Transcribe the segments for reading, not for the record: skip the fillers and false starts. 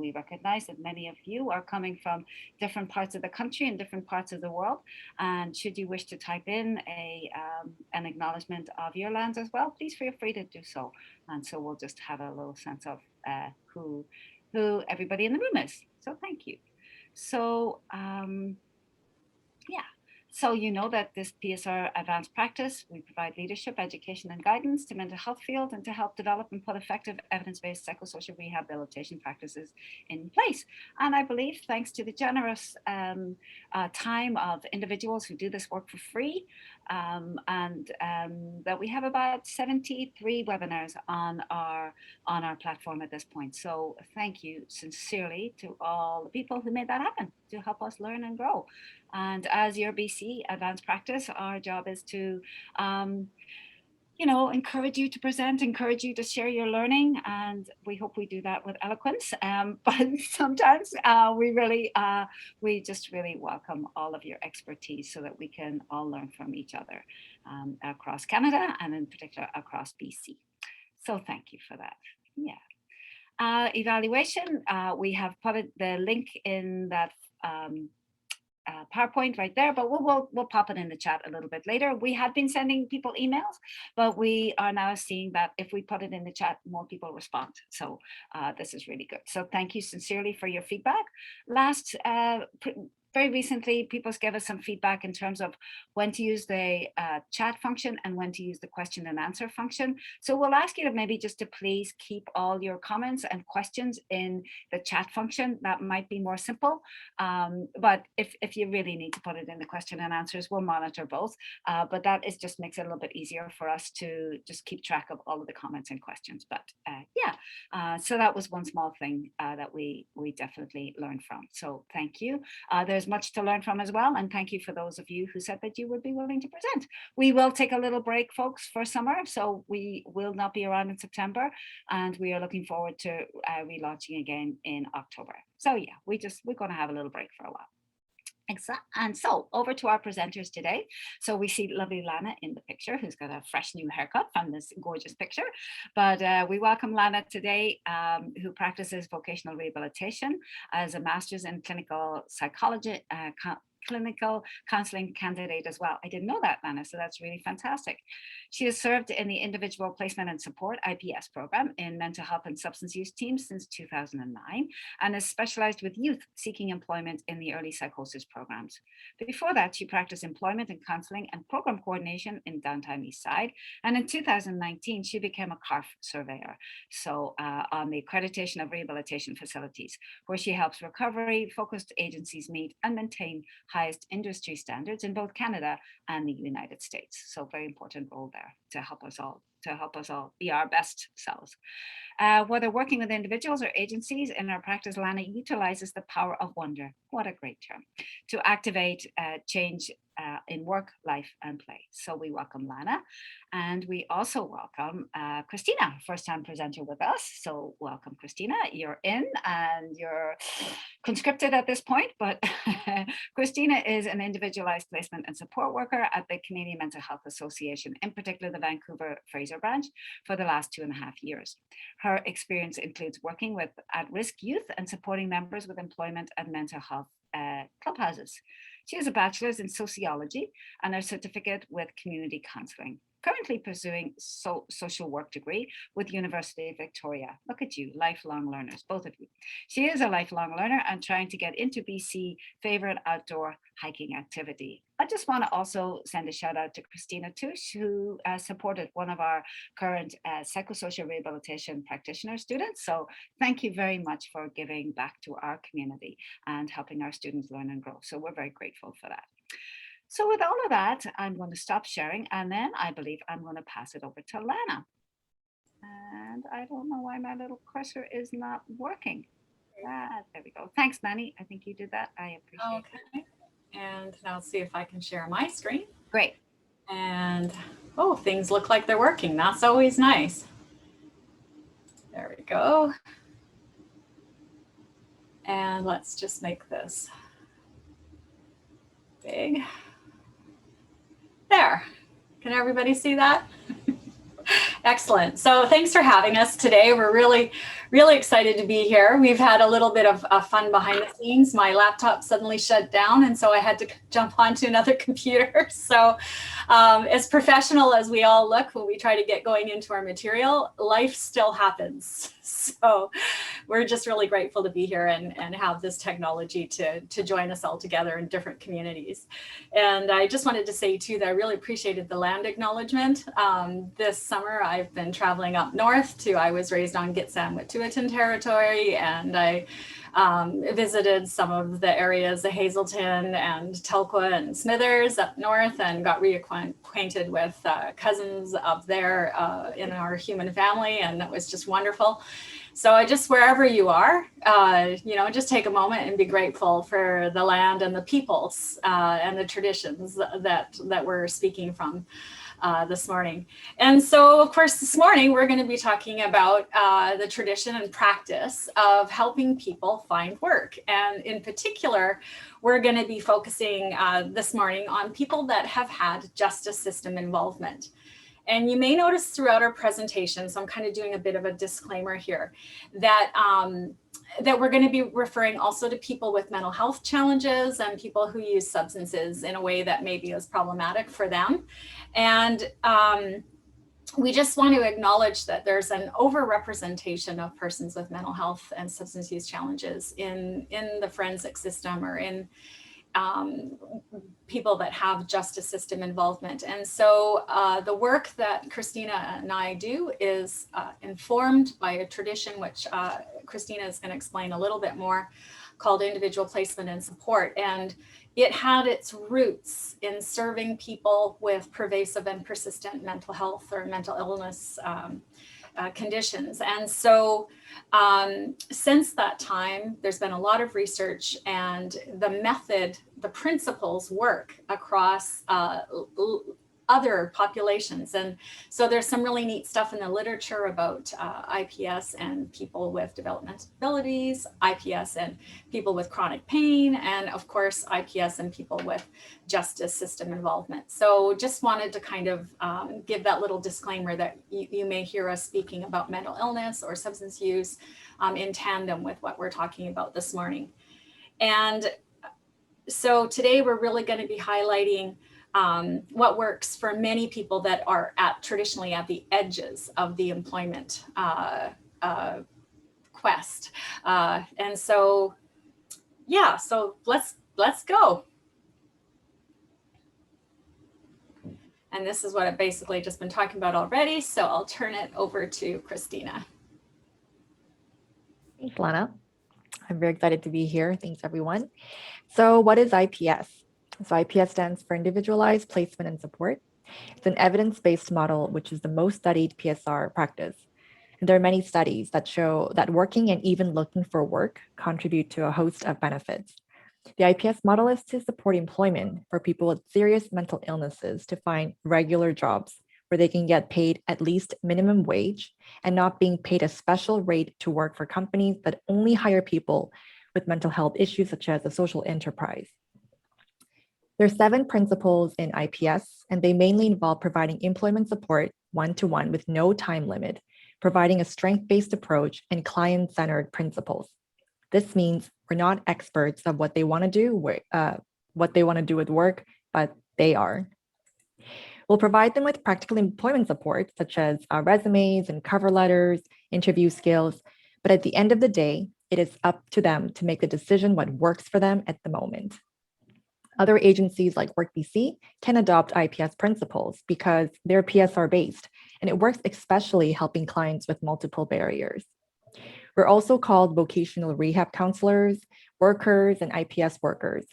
we recognize that many of you are coming from different parts of the country and different parts of the world. And should you wish to type in an acknowledgement of your lands as well, please feel free to do so. And so we'll just have a little sense of who everybody in the room is. So thank you. So yeah. So you know that this PSR Advanced Practice, we provide leadership, education, and guidance to mental health field and to help develop and put effective evidence-based psychosocial rehabilitation practices in place. And I believe thanks to the generous time of individuals who do this work for free, that we have about 73 webinars on our platform at this point. So thank you sincerely to all the people who made that happen to help us learn and grow. And as your BC Advanced Practice, our job is to, encourage you to present, encourage you to share your learning. And we hope we do that with eloquence. But sometimes we just really welcome all of your expertise so that we can all learn from each other across Canada and in particular across BC. So thank you for that. Yeah. Evaluation, we have put the link in that PowerPoint right there, but we'll pop it in the chat a little bit later. We had been sending people emails, but we are now seeing that if we put it in the chat, more people respond. So this is really good. So thank you sincerely for your feedback. Very recently, people gave us some feedback in terms of when to use the chat function and when to use the question and answer function. So we'll ask you to maybe just to please keep all your comments and questions in the chat function. That might be more simple. But if you really need to put it in the question and answers, we'll monitor both. But that just makes it a little bit easier for us to just keep track of all of the comments and questions. But yeah, so that was one small thing that we definitely learned from. So thank you. There's much to learn from as well. And thank you for those of you who said that you would be willing to present. We will take a little break, folks, for summer. So we will not be around in September. And we are looking forward to relaunching again in October. So yeah, we're going to have a little break for a while. And so over to our presenters today. So we see lovely Lana in the picture, who's got a fresh new haircut from this gorgeous picture. But we welcome Lana today, who practices vocational rehabilitation as a master's in clinical psychology, clinical counseling candidate as well. I didn't know that, Lana, so that's really fantastic. She has served in the Individual Placement and Support IPS program in mental health and substance use teams since 2009 and has specialized with youth seeking employment in the early psychosis programs. Before that, she practiced employment and counseling and program coordination in downtown East Side. And in 2019, she became a CARF surveyor, so on the accreditation of rehabilitation facilities, where she helps recovery-focused agencies meet and maintain highest industry standards in both Canada and the United States. So very important role there to help us all be our best selves. Whether working with individuals or agencies in our practice, Lana utilizes the power of wonder, what a great term, to activate change in work, life, and play. So we welcome Lana, and we also welcome Kristina, first-time presenter with us. So welcome, Kristina. You're in and you're conscripted at this point, but Kristina is an individualized placement and support worker at the Canadian Mental Health Association, in particular the Vancouver Fraser branch, for the last 2.5 years. Her experience includes working with at-risk youth and supporting members with employment and mental health clubhouses. She has a bachelor's in sociology and a certificate with community counseling. Currently pursuing social work degree with University of Victoria. Look at you, lifelong learners, both of you. She is a lifelong learner and trying to get into BC favorite outdoor hiking activity. I just want to also send a shout out to Kristina too, who supported one of our current psychosocial rehabilitation practitioner students. So thank you very much for giving back to our community and helping our students learn and grow. So we're very grateful for that. So with all of that, I'm going to stop sharing, and then I believe I'm going to pass it over to Lana. And I don't know why my little cursor is not working. There we go. Thanks, Nani. I think you did that. I appreciate it. And now let's see if I can share my screen. Great. And, oh, things look like they're working. That's always nice. There we go. And let's just make this big. There, can everybody see that? Excellent. So thanks for having us today. We're really, Really excited to be here. We've had a little bit of fun behind the scenes. My laptop suddenly shut down, and so I had to jump onto another computer. So as professional as we all look when we try to get going into our material, life still happens. So we're just really grateful to be here and have this technology to join us all together in different communities. And I just wanted to say too that I really appreciated the land acknowledgement. This summer I've been traveling up north to, I was raised on Gitxsan-Wet'suwet'en territory, and I visited some of the areas of Hazelton and Telkwa and Smithers up north, and got reacquainted with cousins up there in our human family, and that was just wonderful. So I just, wherever you are, you know, just take a moment and be grateful for the land and the peoples and the traditions that we're speaking from this morning. And so, of course, this morning we're going to be talking about the tradition and practice of helping people find work. And in particular, we're going to be focusing this morning on people that have had justice system involvement. And you may notice throughout our presentation, so I'm kind of doing a bit of a disclaimer here, that that we're going to be referring also to people with mental health challenges and people who use substances in a way that maybe is problematic for them. And we just want to acknowledge that there's an overrepresentation of persons with mental health and substance use challenges in the forensic system, or in people that have justice system involvement. And so the work that Kristina and I do is informed by a tradition which Kristina is going to explain a little bit more, called individual placement and support. And it had its roots in serving people with pervasive and persistent mental health or mental illness conditions. And so since that time, there's been a lot of research, and the method, the principles work across other populations. And so there's some really neat stuff in the literature about IPS and people with developmental disabilities, IPS and people with chronic pain, and of course, IPS and people with justice system involvement. So just wanted to kind of give that little disclaimer that you may hear us speaking about mental illness or substance use in tandem with what we're talking about this morning. And so today we're really going to be highlighting what works for many people that are traditionally at the edges of the employment quest. And so, yeah, so let's go. And this is what I've basically just been talking about already. So I'll turn it over to Kristina. Thanks, Lana. I'm very excited to be here. Thanks, everyone. So what is IPS? So IPS stands for Individualized Placement and Support. It's an evidence-based model, which is the most studied PSR practice. And there are many studies that show that working and even looking for work contribute to a host of benefits. The IPS model is to support employment for people with serious mental illnesses to find regular jobs where they can get paid at least minimum wage and not being paid a special rate to work for companies that only hire people with mental health issues, such as a social enterprise. There are 7 principles in IPS, and they mainly involve providing employment support one-to-one with no time limit, providing a strength-based approach and client-centered principles. This means we're not experts of what they want to do, with work, but they are. We'll provide them with practical employment support, such as resumes and cover letters, interview skills. But at the end of the day, it is up to them to make the decision what works for them at the moment. Other agencies like WorkBC can adopt IPS principles because they're PSR based, and it works especially helping clients with multiple barriers. We're also called vocational rehab counselors, workers, and IPS workers.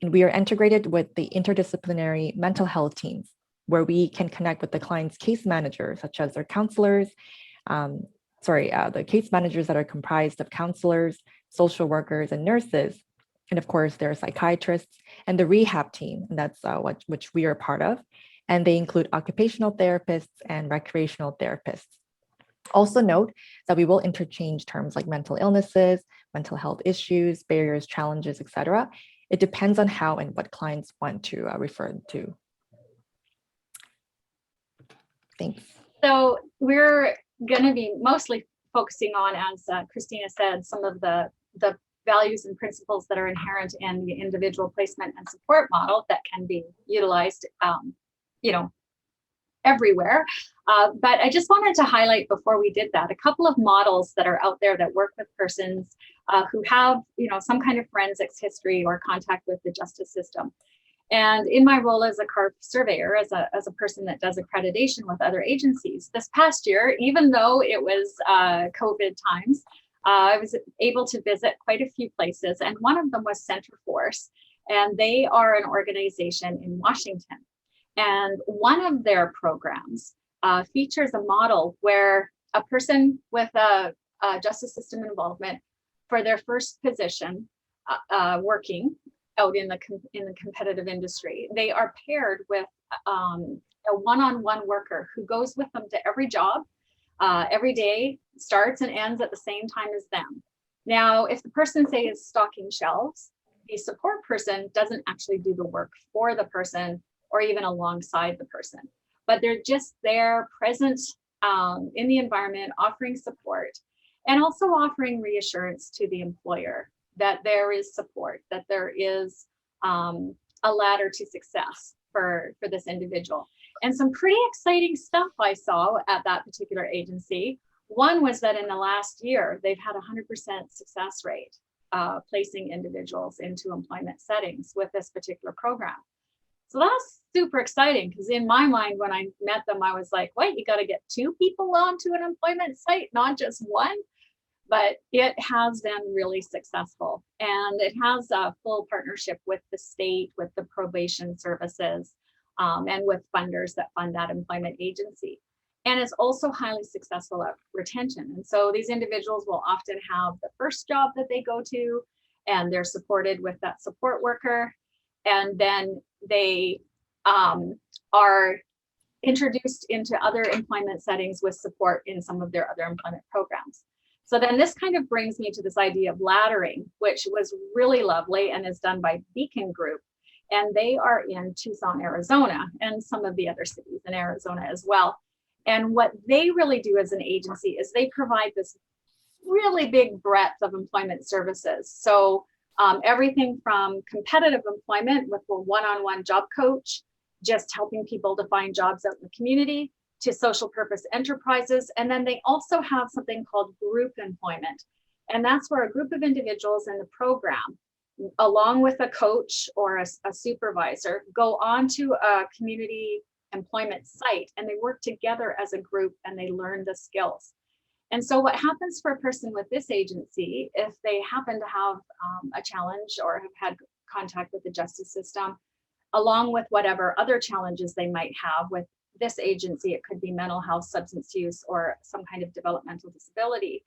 And we are integrated with the interdisciplinary mental health teams, where we can connect with the client's case managers, such as their counselors, the case managers that are comprised of counselors, social workers, and nurses. And of course, there are psychiatrists and the rehab team, and that's which we are part of. And they include occupational therapists and recreational therapists. Also note that we will interchange terms like mental illnesses, mental health issues, barriers, challenges, etc. It depends on how and what clients want to refer to. Thanks. So we're going to be mostly focusing on, as Kristina said, some of the values and principles that are inherent in the individual placement and support model that can be utilized, everywhere. But I just wanted to highlight before we did that, a couple of models that are out there that work with persons who have, some kind of forensics history or contact with the justice system. And in my role as a CARP surveyor, as a person that does accreditation with other agencies, this past year, even though it was COVID times, I was able to visit quite a few places, and one of them was Centerforce, and they are an organization in Washington. And one of their programs features a model where a person with a justice system involvement, for their first position working out in the competitive industry, they are paired with a one-on-one worker who goes with them to every job, every day, starts and ends at the same time as them. Now, if the person, say, is stocking shelves, the support person doesn't actually do the work for the person or even alongside the person, but they're just there, present in the environment, offering support, and also offering reassurance to the employer that there is support, that there is a ladder to success for this individual. And some pretty exciting stuff I saw at that particular agency. One was that in the last year, they've had 100% success rate placing individuals into employment settings with this particular program. So that's super exciting, because in my mind, when I met them, I was like, wait, you got to get 2 people onto an employment site, not just 1. But it has been really successful, and it has a full partnership with the state, with the probation services, and with funders that fund that employment agency. And it's also highly successful at retention. And so these individuals will often have the first job that they go to, and they're supported with that support worker. And then they are introduced into other employment settings with support in some of their other employment programs. So then this kind of brings me to this idea of laddering, which was really lovely and is done by Beacon Group. And they are in Tucson, Arizona, and some of the other cities in Arizona as well. And what they really do as an agency is they provide this really big breadth of employment services. So everything from competitive employment with a one-on-one job coach, just helping people to find jobs out in the community, to social purpose enterprises. And then they also have something called group employment. And that's where a group of individuals in the program, along with a coach or a supervisor, go onto a community employment site, and they work together as a group and they learn the skills. And so what happens for a person with this agency, if they happen to have a challenge or have had contact with the justice system, along with whatever other challenges they might have with this agency, it could be mental health, substance use, or some kind of developmental disability,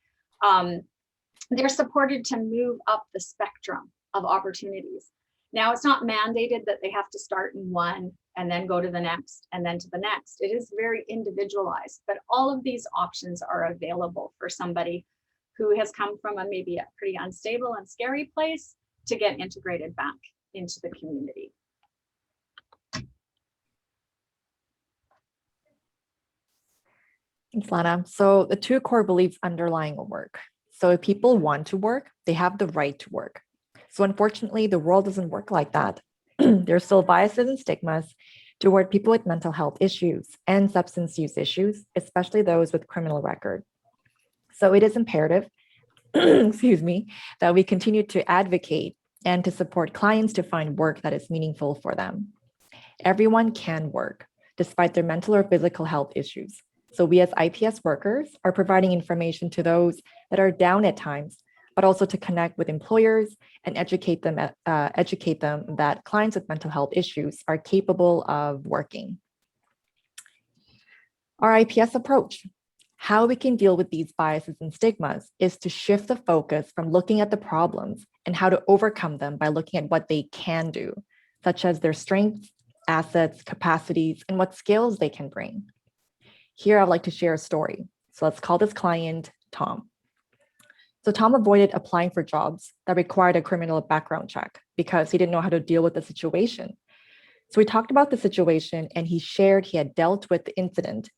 they're supported to move up the spectrum of opportunities. Now, it's not mandated that they have to start in one and then go to the next and then to the next. It is very individualized, but all of these options are available for somebody who has come from maybe a pretty unstable and scary place to get integrated back into the community. Thanks, Lana. So the 2 core beliefs underlying work. So if people want to work, they have the right to work. So unfortunately, the world doesn't work like that. There's still biases and stigmas toward people with mental health issues and substance use issues, especially those with criminal record. So it is imperative, excuse me, that we continue to advocate and to support clients to find work that is meaningful for them. Everyone can work, despite their mental or physical health issues. So we as IPS workers are providing information to those that are down at times, but also to connect with employers and educate them that clients with mental health issues are capable of working. Our IPS approach, how we can deal with these biases and stigmas, is to shift the focus from looking at the problems and how to overcome them by looking at what they can do, such as their strengths, assets, capacities, and what skills they can bring. Here, I'd like to share a story. So let's call this client Tom. So Tom avoided applying for jobs that required a criminal background check because he didn't know how to deal with the situation. So we talked about the situation, and he shared he had dealt with the incident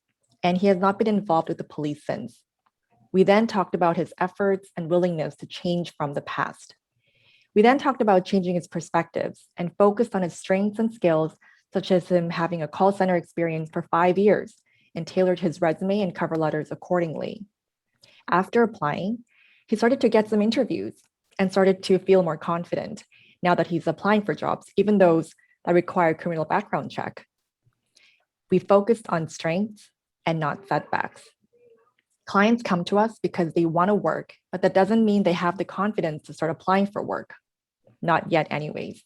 and he has not been involved with the police since. We then talked about his efforts and willingness to change from the past. We then talked about changing his perspectives and focused on his strengths and skills, such as him having a call center experience for 5 years and tailored his resume and cover letters accordingly. After applying, he started to get some interviews and started to feel more confident now that he's applying for jobs, even those that require criminal background check. We focused on strengths and not setbacks. Clients come to us because they want to work, but that doesn't mean they have the confidence to start applying for work. Not yet anyways.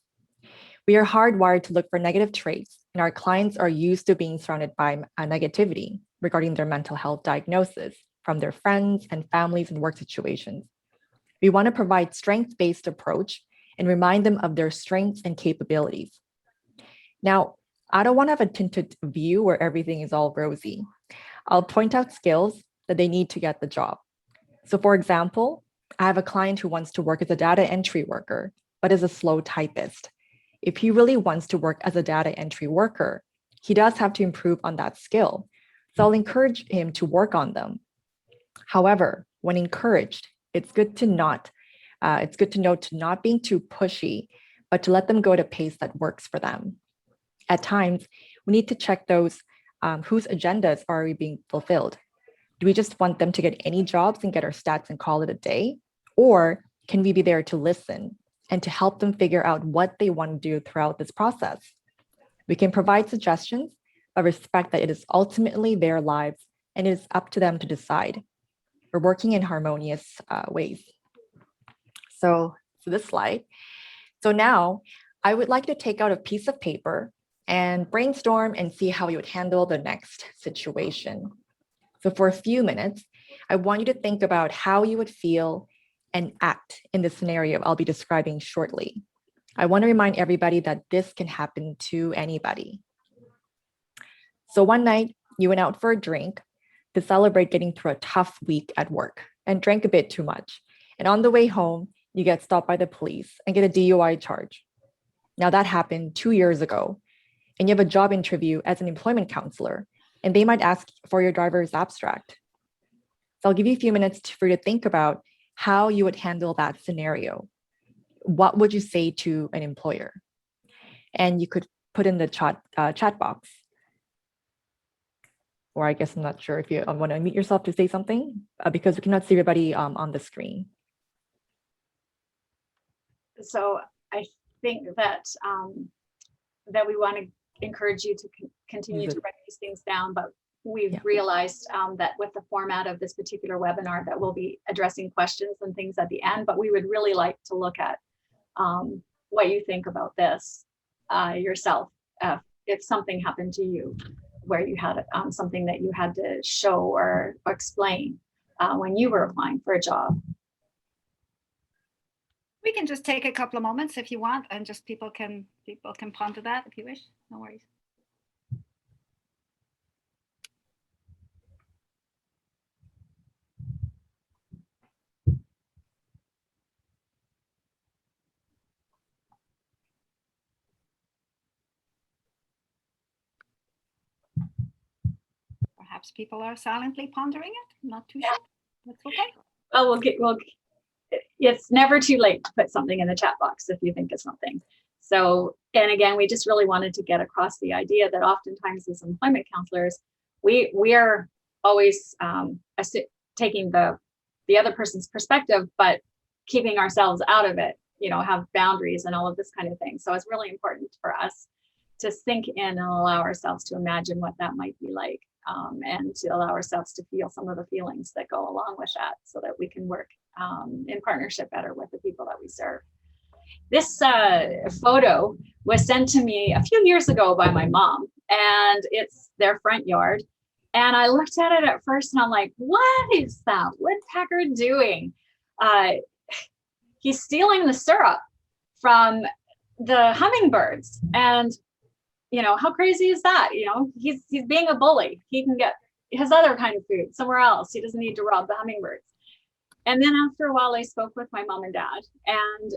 We are hardwired to look for negative traits, and our clients are used to being surrounded by negativity regarding their mental health diagnosis from their friends and families and work situations. We want to provide strength-based approach and remind them of their strengths and capabilities. Now, I don't want to have a tinted view where everything is all rosy. I'll point out skills that they need to get the job. So for example, I have a client who wants to work as a data entry worker, but is a slow typist. If he really wants to work as a data entry worker, he does have to improve on that skill. So I'll encourage him to work on them. However, when encouraged, it's good to know to not being too pushy, but to let them go at a pace that works for them. At times, we need to check those whose agendas are already being fulfilled. Do we just want them to get any jobs and get our stats and call it a day? Or can we be there to listen and to help them figure out what they want to do throughout this process? We can provide suggestions, but respect that it is ultimately their lives and it is up to them to decide. We're working in harmonious ways. So this slide. So now I would like you to take out a piece of paper and brainstorm and see how you would handle the next situation. So for a few minutes, I want you to think about how you would feel and act in the scenario I'll be describing shortly. I want to remind everybody that this can happen to anybody. So one night, you went out for a drink to celebrate getting through a tough week at work and drank a bit too much. And on the way home, you get stopped by the police and get a DUI charge. Now that happened 2 years ago, and you have a job interview as an employment counselor, and they might ask for your driver's abstract. So I'll give you a few minutes for you to think about how you would handle that scenario. What would you say to an employer? And you could put in the chat box. Or I guess I'm not sure if you want to unmute yourself to say something because we cannot see everybody on the screen. So I think that that we want to encourage you to continue to write these things down, but we've realized that with the format of this particular webinar that we'll be addressing questions and things at the end, but we would really like to look at what you think about this yourself. If something happened to you where you had something that you had to show or explain when you were applying for a job. We can just take a couple of moments if you want, and just people can ponder that if you wish. No worries. Perhaps people are silently pondering it. I'm not too sure. That's okay. Well, it's never too late to put something in the chat box if you think of something. So, and again, we just really wanted to get across the idea that oftentimes as employment counselors, we are always taking the other person's perspective, but keeping ourselves out of it, have boundaries and all of this kind of thing. So it's really important for us to sink in and allow ourselves to imagine what that might be like, and to allow ourselves to feel some of the feelings that go along with that so that we can work in partnership better with the people that we serve. This photo was sent to me a few years ago by my mom, and it's their front yard. And I looked at it at first and I'm like, what is that woodpecker doing? He's stealing the syrup from the hummingbirds. And how crazy is that? He's being a bully. He can get his other kind of food somewhere else. He doesn't need to rob the hummingbirds. And then after a while, I spoke with my mom and dad, and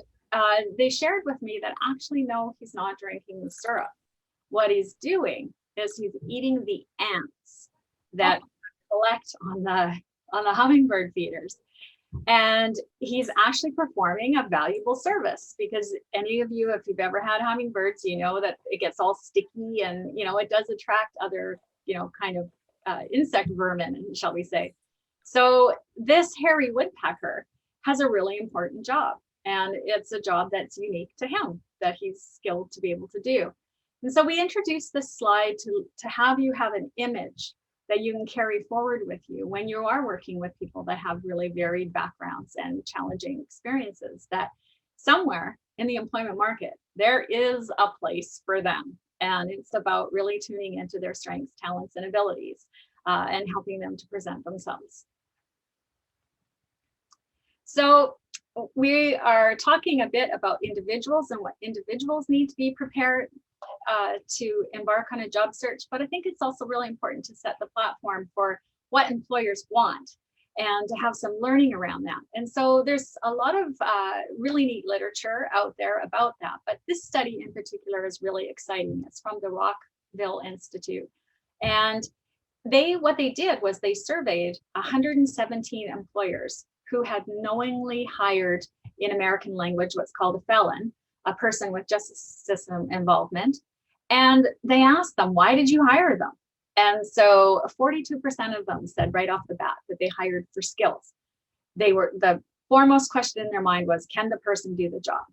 they shared with me that actually, no, he's not drinking the syrup. What he's doing is he's eating the ants that collect on the hummingbird feeders. And he's actually performing a valuable service, because any of you, if you've ever had hummingbirds, you know that it gets all sticky, and it does attract other kind of insect vermin, shall we say. So this hairy woodpecker has a really important job, and it's a job that's unique to him, that he's skilled to be able to do. And so we introduced this slide to have you have an image that you can carry forward with you when you are working with people that have really varied backgrounds and challenging experiences, that somewhere in the employment market, there is a place for them. And it's about really tuning into their strengths, talents, and abilities, and helping them to present themselves. So we are talking a bit about individuals and what individuals need to be prepared to embark on a job search, but I think it's also really important to set the platform for what employers want and to have some learning around that. And so there's a lot of really neat literature out there about that, but this study in particular is really exciting. It's from the Rockville Institute. And what they did was they surveyed 117 employers who had knowingly hired, in American language, what's called a felon, a person with justice system involvement. And they asked them, why did you hire them? And so 42% of them said right off the bat that they hired for skills. The foremost question in their mind was, can the person do the job?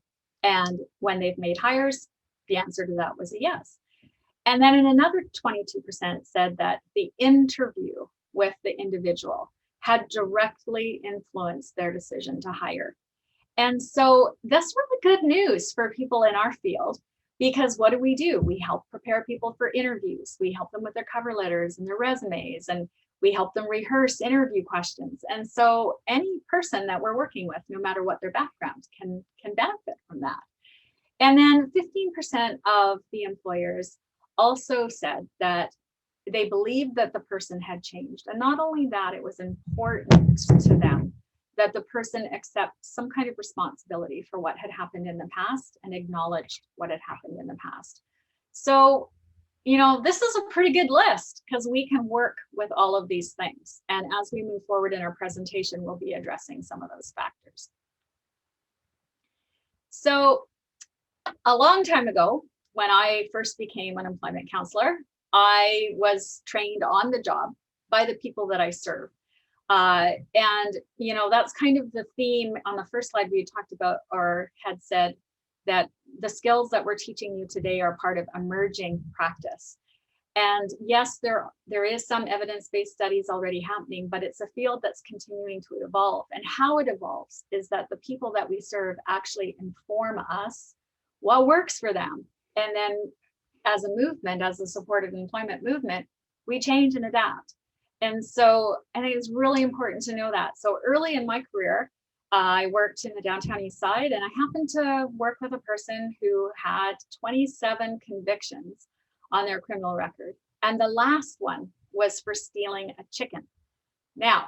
And when they've made hires, the answer to that was a yes. And then another 22% said that the interview with the individual had directly influenced their decision to hire. And so that's really good news for people in our field, because what do? We help prepare people for interviews. We help them with their cover letters and their resumes, and we help them rehearse interview questions. And so any person that we're working with, no matter what their background, can benefit from that. And then 15% of the employers also said that they believed that the person had changed. And not only that, it was important to them that the person accept some kind of responsibility for what had happened in the past and acknowledged what had happened in the past. So, this is a pretty good list, because we can work with all of these things. And as we move forward in our presentation, we'll be addressing some of those factors. So a long time ago, when I first became an employment counselor, I was trained on the job by the people that I serve. And that's kind of the theme on the first slide we had talked about, or had said that the skills that we're teaching you today are part of emerging practice. And yes, there is some evidence-based studies already happening, but it's a field that's continuing to evolve. And how it evolves is that the people that we serve actually inform us what works for them. And then as a movement, as a supportive employment movement, we change and adapt. And so I think it's really important to know that. So early in my career, I worked in the downtown east side, and I happened to work with a person who had 27 convictions on their criminal record. And the last one was for stealing a chicken. Now,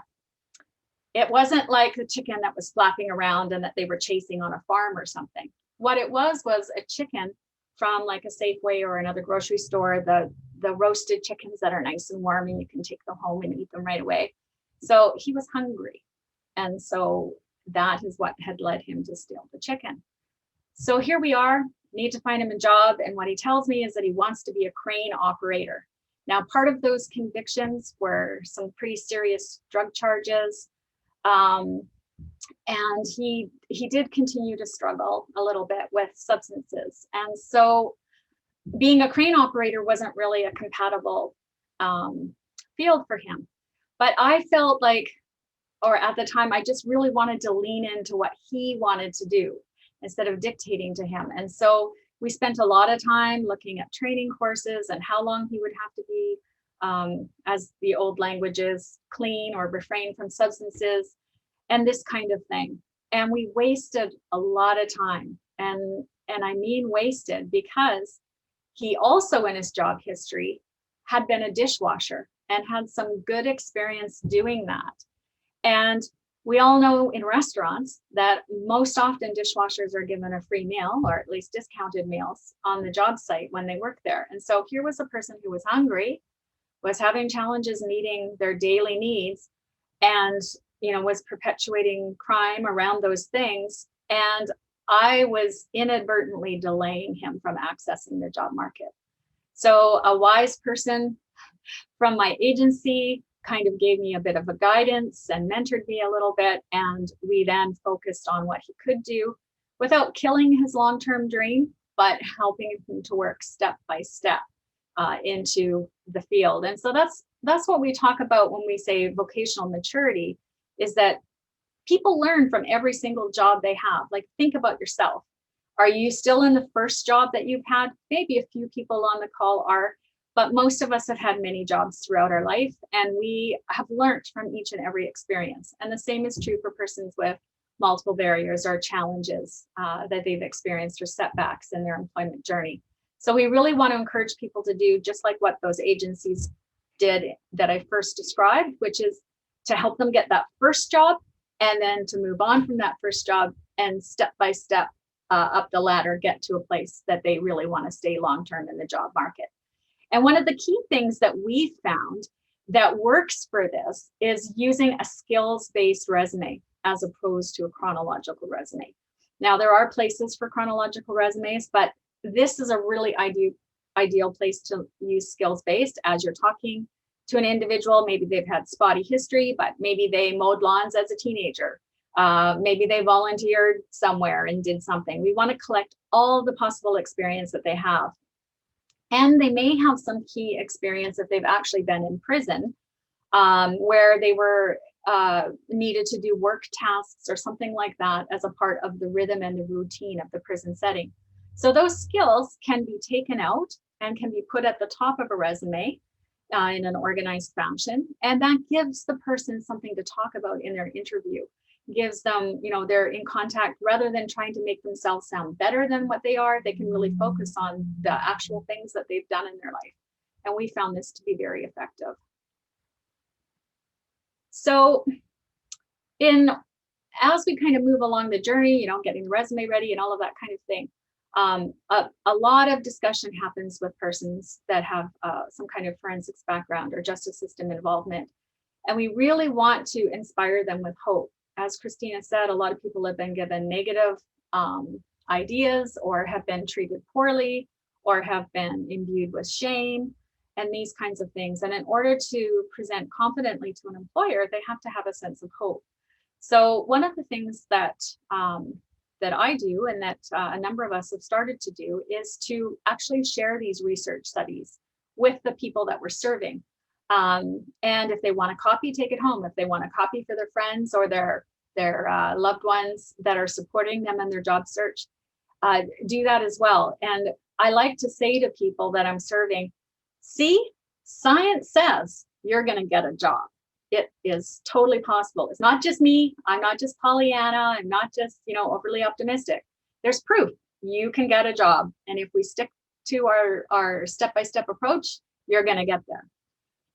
it wasn't like the chicken that was flapping around and that they were chasing on a farm or something. What it was a chicken from like a Safeway or another grocery store, the roasted chickens that are nice and warm and you can take them home and eat them right away. So he was hungry. And so that is what had led him to steal the chicken. So here we are, need to find him a job. And what he tells me is that he wants to be a crane operator. Now, part of those convictions were some pretty serious drug charges. And he did continue to struggle a little bit with substances. And so being a crane operator wasn't really a compatible field for him. But I felt like, or at the time, I just really wanted to lean into what he wanted to do instead of dictating to him. And so we spent a lot of time looking at training courses and how long he would have to be, as the old language is, clean or refrain from substances and this kind of thing. And we wasted a lot of time. And I mean wasted, because he also in his job history had been a dishwasher and had some good experience doing that. And we all know in restaurants that most often dishwashers are given a free meal, or at least discounted meals, on the job site when they work there. And so here was a person who was hungry, was having challenges meeting their daily needs, and, was perpetuating crime around those things. And I was inadvertently delaying him from accessing the job market. So a wise person from my agency kind of gave me a bit of a guidance and mentored me a little bit. And we then focused on what he could do without killing his long-term dream, but helping him to work step by step into the field. And so that's what we talk about when we say vocational maturity, is that people learn from every single job they have. Like, think about yourself. Are you still in the first job that you've had? Maybe a few people on the call are, but most of us have had many jobs throughout our life, and we have learned from each and every experience. And the same is true for persons with multiple barriers or challenges that they've experienced or setbacks in their employment journey. So we really want to encourage people to do just like what those agencies did that I first described, which is to help them get that first job, and then to move on from that first job and step by step up the ladder, get to a place that they really want to stay long-term in the job market. And one of the key things that we found that works for this is using a skills-based resume as opposed to a chronological resume. Now, there are places for chronological resumes, but this is a really ideal place to use skills-based as you're talking to an individual. Maybe they've had spotty history, but maybe they mowed lawns as a teenager. Maybe they volunteered somewhere and did something. We want to collect all the possible experience that they have. And they may have some key experience if they've actually been in prison, where they were needed to do work tasks or something like that as a part of the rhythm and the routine of the prison setting. So those skills can be taken out and can be put at the top of a resume in an organized fashion. And that gives the person something to talk about in their interview. Gives them, they're in contact, rather than trying to make themselves sound better than what they are, they can really focus on the actual things that they've done in their life. And we found this to be very effective. So as we kind of move along the journey, getting the resume ready and all of that kind of thing, a lot of discussion happens with persons that have some kind of forensics background or justice system involvement. And we really want to inspire them with hope. As Kristina said, a lot of people have been given negative ideas, or have been treated poorly, or have been imbued with shame and these kinds of things. And in order to present confidently to an employer, they have to have a sense of hope. So one of the things that I do, and that a number of us have started to do, is to actually share these research studies with the people that we're serving. And if they want a copy, take it home. If they want a copy for their friends or their loved ones that are supporting them in their job search, do that as well. And I like to say to people that I'm serving, see, science says you're going to get a job. It is totally possible. It's not just me. I'm not just Pollyanna. I'm not just, overly optimistic. There's proof you can get a job. And if we stick to our step-by-step approach, you're going to get there.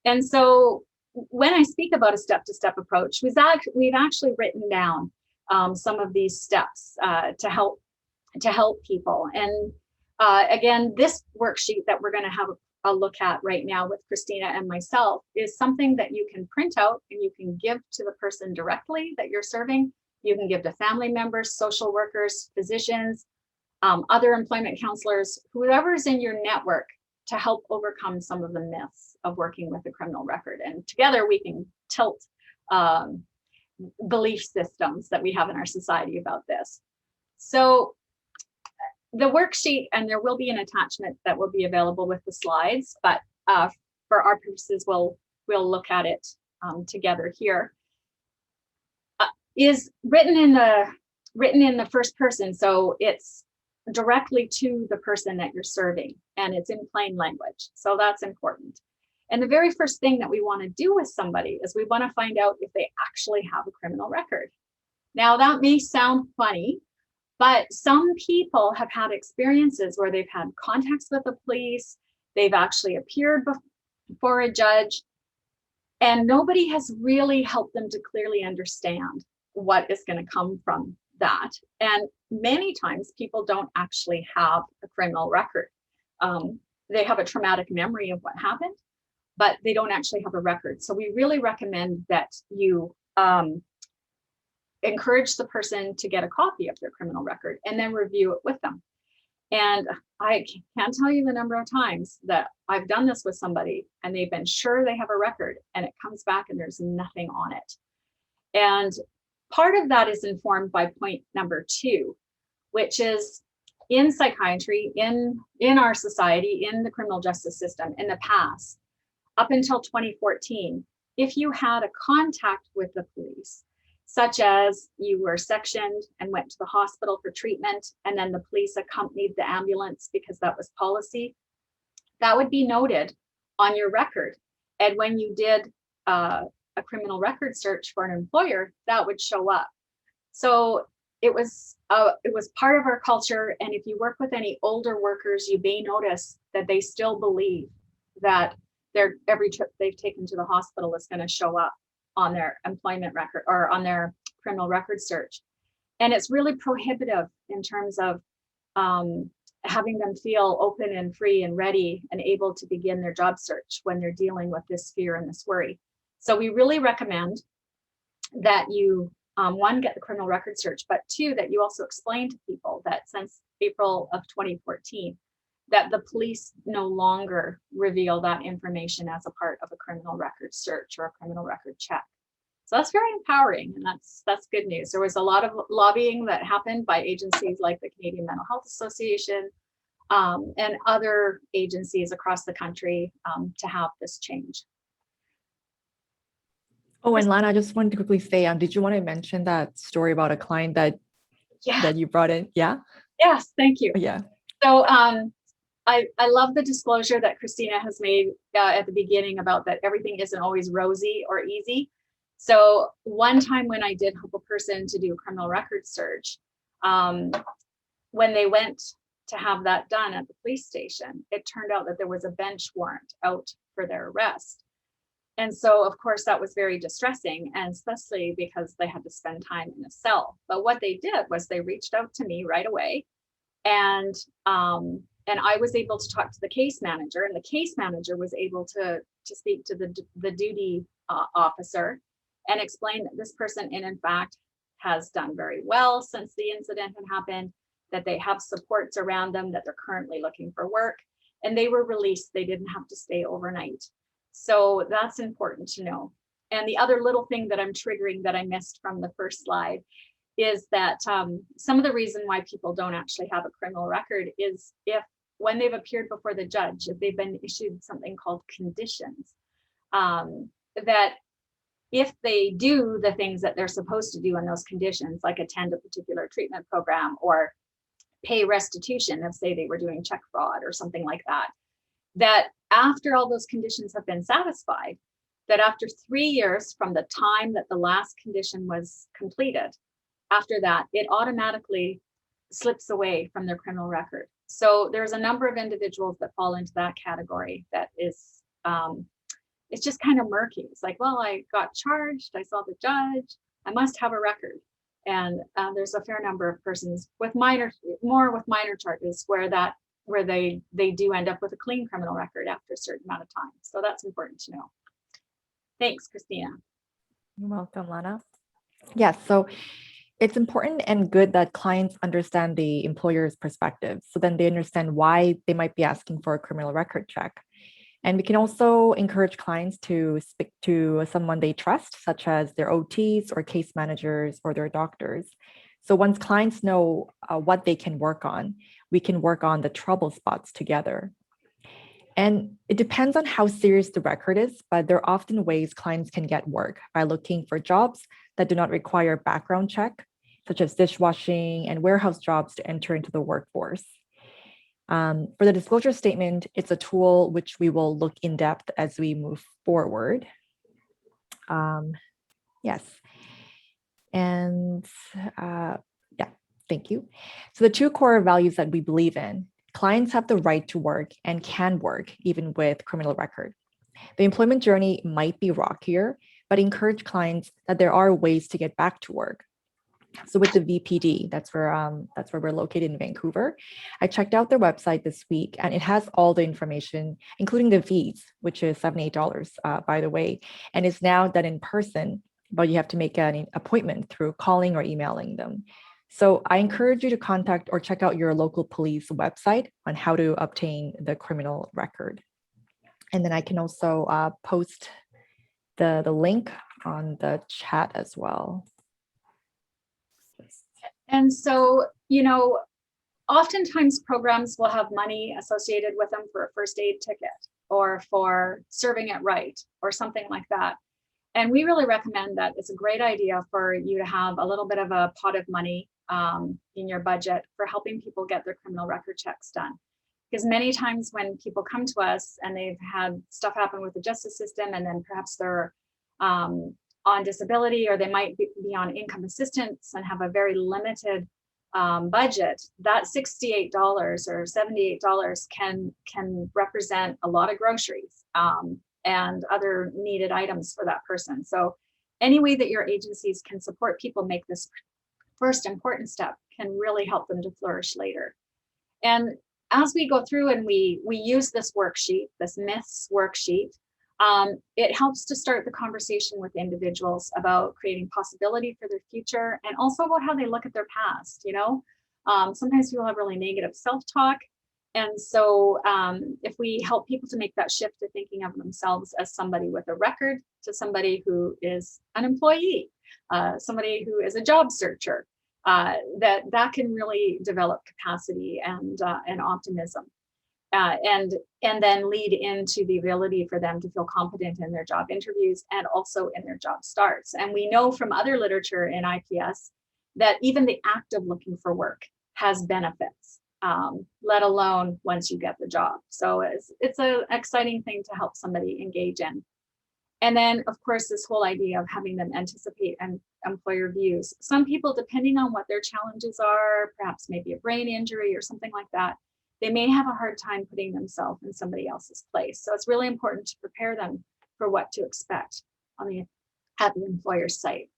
And so when I speak about a step-to-step approach, we've actually written down some of these steps to help people. And again, this worksheet that we're going to have a look at right now with Kristina and myself is something that you can print out and you can give to the person directly that you're serving. You can give to family members, social workers, physicians, other employment counselors, whoever's in your network, to help overcome some of the myths of working with a criminal record. And together we can tilt belief systems that we have in our society about this. So the worksheet, and there will be an attachment that will be available with the slides, but for our purposes, we'll look at it together here, is written in the first person. So it's directly to the person that you're serving, and it's in plain language. So that's important. And the very first thing that we want to do with somebody is we want to find out if they actually have a criminal record. Now, that may sound funny, but some people have had experiences where they've had contacts with the police, they've actually appeared before a judge, and nobody has really helped them to clearly understand what is going to come from that. And many times people don't actually have a criminal record. They have a traumatic memory of what happened, but they don't actually have a record. So we really recommend that you encourage the person to get a copy of their criminal record and then review it with them. And I can't tell you the number of times that I've done this with somebody and they've been sure they have a record and it comes back and there's nothing on it. And part of that is informed by point number 2, which is in psychiatry, in our society, in the criminal justice system, in the past, up until 2014, if you had a contact with the police, such as you were sectioned and went to the hospital for treatment, and then the police accompanied the ambulance because that was policy, that would be noted on your record. And when you did a criminal record search for an employer, that would show up. So it was part of our culture. And if you work with any older workers, you may notice that they still believe that every trip they've taken to the hospital is going to show up on their employment record or on their criminal record search. And it's really prohibitive in terms of having them feel open and free and ready and able to begin their job search when they're dealing with this fear and this worry. So we really recommend that you, one, get the criminal record search, but 2, that you also explain to people that since April of 2014, that the police no longer reveal that information as a part of a criminal record search or a criminal record check. So that's very empowering, and that's good news. There was a lot of lobbying that happened by agencies like the Canadian Mental Health Association and other agencies across the country to have this change. Oh, and Lana, I just wanted to quickly say, did you want to mention that story about a client that you brought in? Yeah. Yes, thank you. Yeah. So I love the disclosure that Kristina has made at the beginning about that everything isn't always rosy or easy. So one time when I did help a person to do a criminal record search, when they went to have that done at the police station, it turned out that there was a bench warrant out for their arrest. And so, of course, that was very distressing, and especially because they had to spend time in a cell. But what they did was they reached out to me right away, and I was able to talk to the case manager, and the case manager was able to speak to the duty officer and explain that this person, in fact, has done very well since the incident had happened, that they have supports around them, that they're currently looking for work, and they were released. They didn't have to stay overnight. So that's important to know. And the other little thing that I'm triggering that I missed from the first slide is that some of the reason why people don't actually have a criminal record is if when they've appeared before the judge, if they've been issued something called conditions, that if they do the things that they're supposed to do in those conditions, like attend a particular treatment program or pay restitution, if say they were doing check fraud or something like that, that after all those conditions have been satisfied, that after 3 years from the time that the last condition was completed, after that, it automatically slips away from their criminal record. So there's a number of individuals that fall into that category that is, it's just kind of murky. It's like, well, I got charged, I saw the judge, I must have a record. And there's a fair number of persons with minor charges where they do end up with a clean criminal record after a certain amount of time. So that's important to know. Thanks, Kristina. You're welcome, Lana. Yes, so it's important and good that clients understand the employer's perspective, so then they understand why they might be asking for a criminal record check. And we can also encourage clients to speak to someone they trust, such as their OTs or case managers or their doctors. So once clients know what they can work on, we can work on the trouble spots together. And it depends on how serious the record is, but there are often ways clients can get work by looking for jobs that do not require background check, such as dishwashing and warehouse jobs to enter into the workforce. For the disclosure statement, it's a tool which we will look in depth as we move forward. Yes. And yeah, thank you. So the 2 core values that we believe in: clients have the right to work and can work even with criminal record. The employment journey might be rockier, but encourage clients that there are ways to get back to work. So with the VPD, that's where we're located in Vancouver. I checked out their website this week, and it has all the information, including the fees, which is $78, by the way, and it's now done in person, but you have to make an appointment through calling or emailing them. So I encourage you to contact or check out your local police website on how to obtain the criminal record. And then I can also post the link on the chat as well. And so, oftentimes programs will have money associated with them for a first aid ticket or for serving it right or something like that. And we really recommend that it's a great idea for you to have a little bit of a pot of money in your budget for helping people get their criminal record checks done. Because many times when people come to us and they've had stuff happen with the justice system, and then perhaps they're on disability, or they might be on income assistance and have a very limited budget, that $68 or $78 can represent a lot of groceries and other needed items for that person. So any way that your agencies can support people make this first important step can really help them to flourish later. And as we go through and we use this worksheet, this myths worksheet, it helps to start the conversation with individuals about creating possibility for their future, and also about how they look at their past. Sometimes people have really negative self-talk. And so if we help people to make that shift to thinking of themselves as somebody with a record to somebody who is an employee, somebody who is a job searcher, that can really develop capacity and optimism. And then lead into the ability for them to feel confident in their job interviews and also in their job starts. And we know from other literature in IPS that even the act of looking for work has benefits, let alone once you get the job. So it's an exciting thing to help somebody engage in. And then, of course, this whole idea of having them anticipate and employer views. Some people, depending on what their challenges are, perhaps maybe a brain injury or something like that, they may have a hard time putting themselves in somebody else's place. So it's really important to prepare them for what to expect at the employer's site.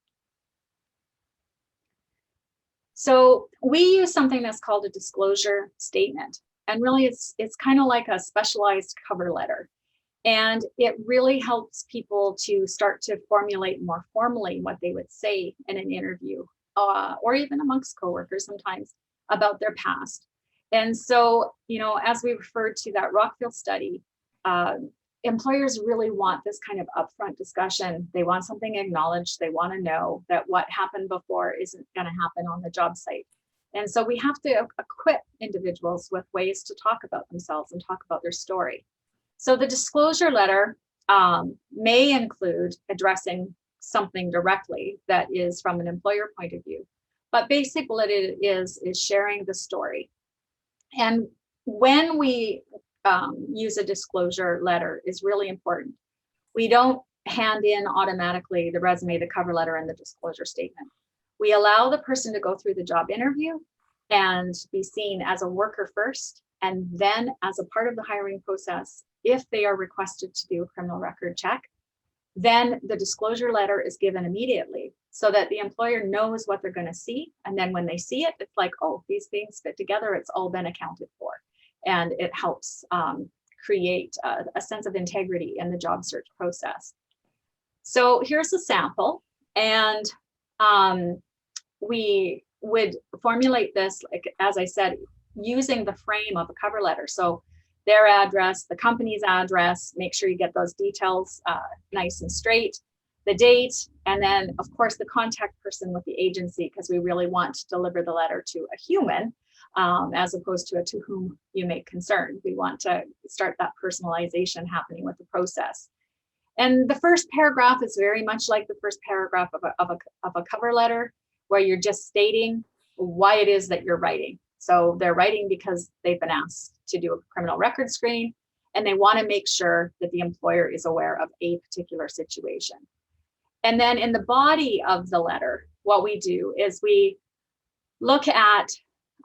So we use something that's called a disclosure statement. And really it's kind of like a specialized cover letter. And it really helps people to start to formulate more formally what they would say in an interview, or even amongst coworkers sometimes, about their past. And so, as we referred to that Rockville study, employers really want this kind of upfront discussion. They want something acknowledged. They want to know that what happened before isn't going to happen on the job site. And so we have to equip individuals with ways to talk about themselves and talk about their story. So the disclosure letter may include addressing something directly that is from an employer point of view, but basically what it is sharing the story. And when we use a disclosure letter is really important. We don't hand in automatically the resume, the cover letter, and the disclosure statement. We allow the person to go through the job interview and be seen as a worker first, and then as a part of the hiring process, if they are requested to do a criminal record check, then the disclosure letter is given immediately so that the employer knows what they're going to see. And then when they see it, it's like, oh, these things fit together. It's all been accounted for. And it helps create a sense of integrity in the job search process. So here's a sample. And we would formulate this, like, as I said, using the frame of a cover letter. So their address, the company's address, make sure you get those details nice and straight, the date, and then of course the contact person with the agency, because we really want to deliver the letter to a human as opposed to a to whom you may concern. We want to start that personalization happening with the process. And the first paragraph is very much like the first paragraph of a cover letter, where you're just stating why it is that you're writing. So they're writing because they've been asked to do a criminal record screen, and they want to make sure that the employer is aware of a particular situation. And then in the body of the letter, what we do is we look at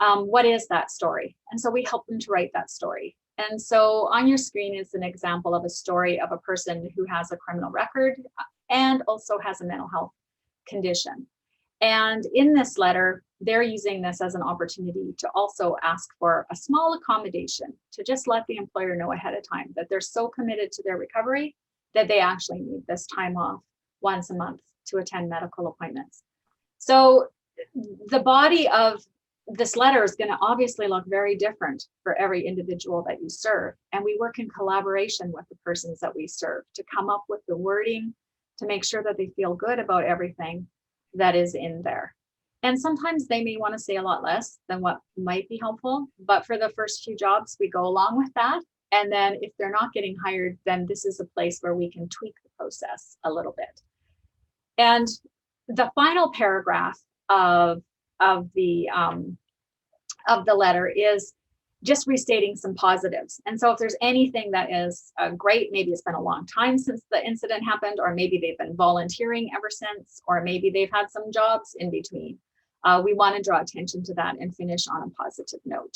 what is that story? And so we help them to write that story. And so on your screen is an example of a story of a person who has a criminal record and also has a mental health condition. And in this letter, they're using this as an opportunity to also ask for a small accommodation, to just let the employer know ahead of time that they're so committed to their recovery that they actually need this time off once a month to attend medical appointments. So the body of this letter is going to obviously look very different for every individual that you serve. And we work in collaboration with the persons that we serve to come up with the wording to make sure that they feel good about everything that is in there. And sometimes they may want to say a lot less than what might be helpful, but for the first few jobs, we go along with that. And then if they're not getting hired, then this is a place where we can tweak the process a little bit. And the final paragraph of the letter is just restating some positives. And so if there's anything that is great, maybe it's been a long time since the incident happened, or maybe they've been volunteering ever since, or maybe they've had some jobs in between. We want to draw attention to that and finish on a positive note.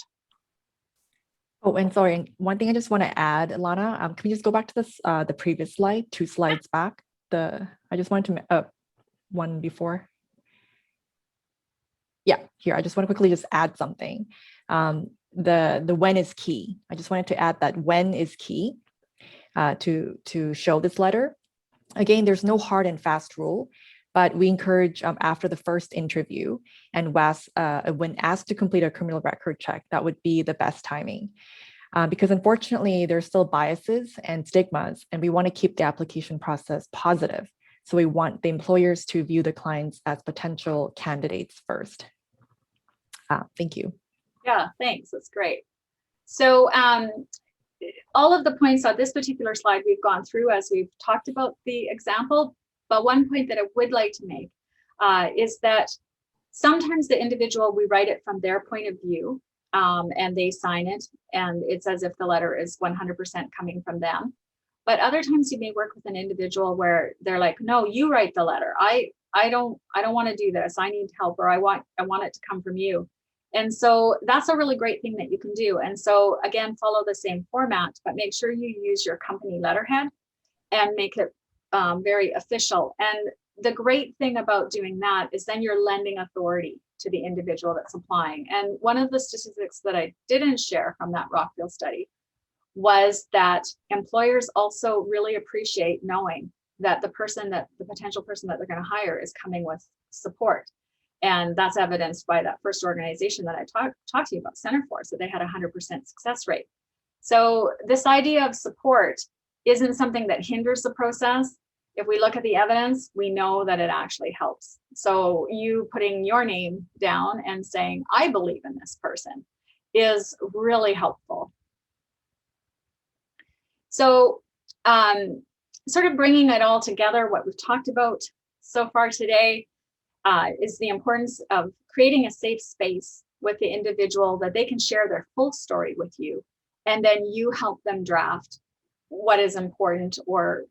Oh, and sorry, one thing I just want to add, Lana, can we just go back to this, the previous slide, 2 slides back? I just wanted to, one before. Yeah, here, I just want to quickly just add something. The when is key. I just wanted to add that when is key to show this letter. Again, there's no hard and fast rule, but we encourage after the first interview and when asked to complete a criminal record check, that would be the best timing. Because unfortunately, there's still biases and stigmas, and we want to keep the application process positive. So we want the employers to view the clients as potential candidates first. Thank you. Yeah, thanks. That's great. So all of the points on this particular slide we've gone through as we've talked about the example, but one point that I would like to make is that sometimes the individual, we write it from their point of view and they sign it, and it's as if the letter is 100% coming from them. But other times you may work with an individual where they're like, no, you write the letter. I don't want to do this. I need help, or I want it to come from you. And so that's a really great thing that you can do. And so again, follow the same format, but make sure you use your company letterhead and make it very official. And the great thing about doing that is then you're lending authority to the individual that's applying. And one of the statistics that I didn't share from that Rockfield study was that employers also really appreciate knowing that the potential person that they're going to hire is coming with support. And that's evidenced by that first organization that I talked to you about, Centerforce, that they had a 100% success rate. So this idea of support isn't something that hinders the process. If we look at the evidence, we know that it actually helps. So you putting your name down and saying, I believe in this person, is really helpful. So sort of bringing it all together, what we've talked about so far today, is the importance of creating a safe space with the individual that they can share their full story with you, and then you help them draft what is important or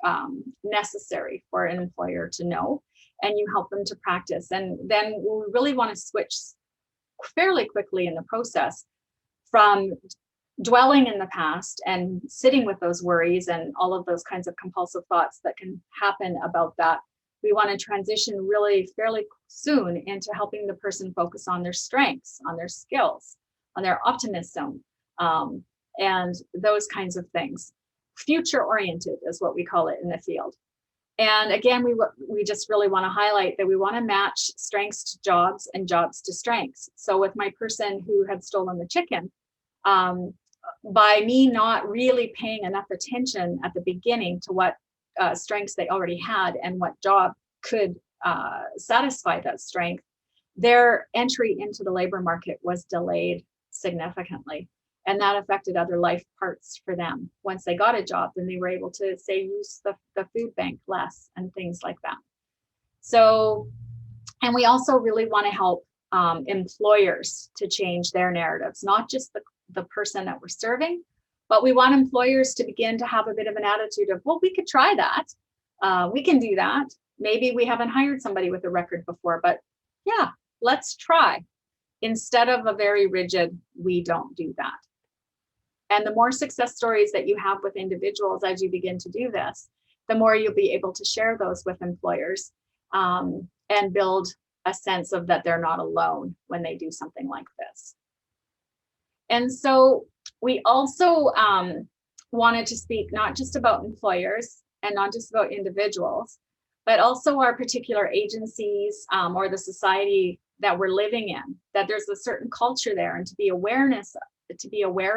necessary for an employer to know, and you help them to practice. And then we really want to switch fairly quickly in the process from dwelling in the past and sitting with those worries and all of those kinds of compulsive thoughts that can happen about that. We want to transition really fairly soon into helping the person focus on their strengths, on their skills, on their optimism, and those kinds of things. Future oriented is what we call it in the field. And again, we just really want to highlight that we want to match strengths to jobs and jobs to strengths. So with my person who had stolen the chicken, by me not really paying enough attention at the beginning to what strengths they already had and what job could satisfy that strength, their entry into the labor market was delayed significantly. And that affected other life parts for them. Once they got a job, then they were able to, say, use the food bank less and things like that. So, and we also really want to help employers to change their narratives, not just the person that we're serving, but we want employers to begin to have a bit of an attitude of, well, we could try that. We can do that. Maybe we haven't hired somebody with a record before, but yeah, let's try. Instead of a very rigid, we don't do that. And the more success stories that you have with individuals as you begin to do this, the more you'll be able to share those with employers and build a sense of that they're not alone when they do something like this. And so we also wanted to speak not just about employers and not just about individuals, but also our particular agencies or the society that we're living in, that there's a certain culture there, and to be aware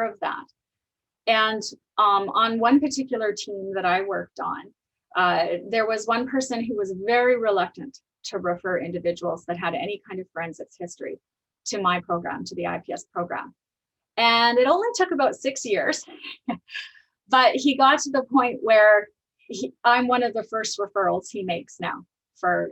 of that. And on one particular team that I worked on, there was one person who was very reluctant to refer individuals that had any kind of forensics history to my program, to the IPS program. And it only took about 6 years, but he got to the point where I'm one of the first referrals he makes now for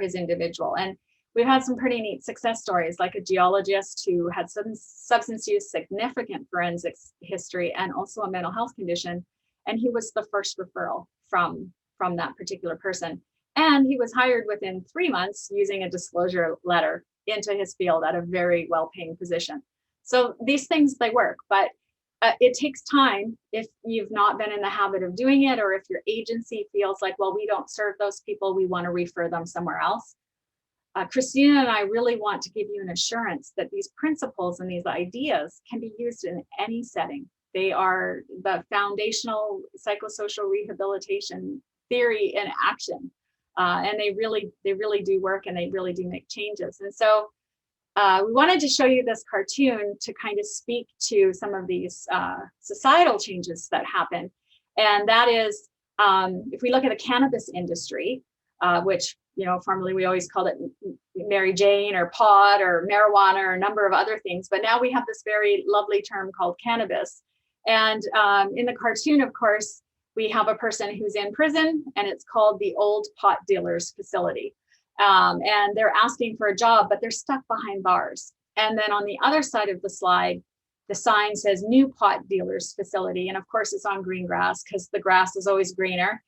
his individual. And we've had some pretty neat success stories, like a geologist who had some substance use, significant forensics history, and also a mental health condition. And he was the first referral from that particular person. And he was hired within 3 months using a disclosure letter into his field at a very well-paying position. So these things, they work, but it takes time if you've not been in the habit of doing it, or if your agency feels like, well, we don't serve those people, we want to refer them somewhere else. Kristina and I really want to give you an assurance that these principles and these ideas can be used in any setting. They are the foundational psychosocial rehabilitation theory in action. And they really do work, and they really do make changes. And so we wanted to show you this cartoon to kind of speak to some of these societal changes that happen. And that is, if we look at the cannabis industry, which, formerly we always called it Mary Jane or pot or marijuana or a number of other things, but now we have this very lovely term called cannabis. And in the cartoon, of course, we have a person who's in prison, and it's called the Old Pot Dealers Facility. And they're asking for a job, but they're stuck behind bars. And then on the other side of the slide, the sign says New Pot Dealers Facility. And of course, it's on green grass, because the grass is always greener.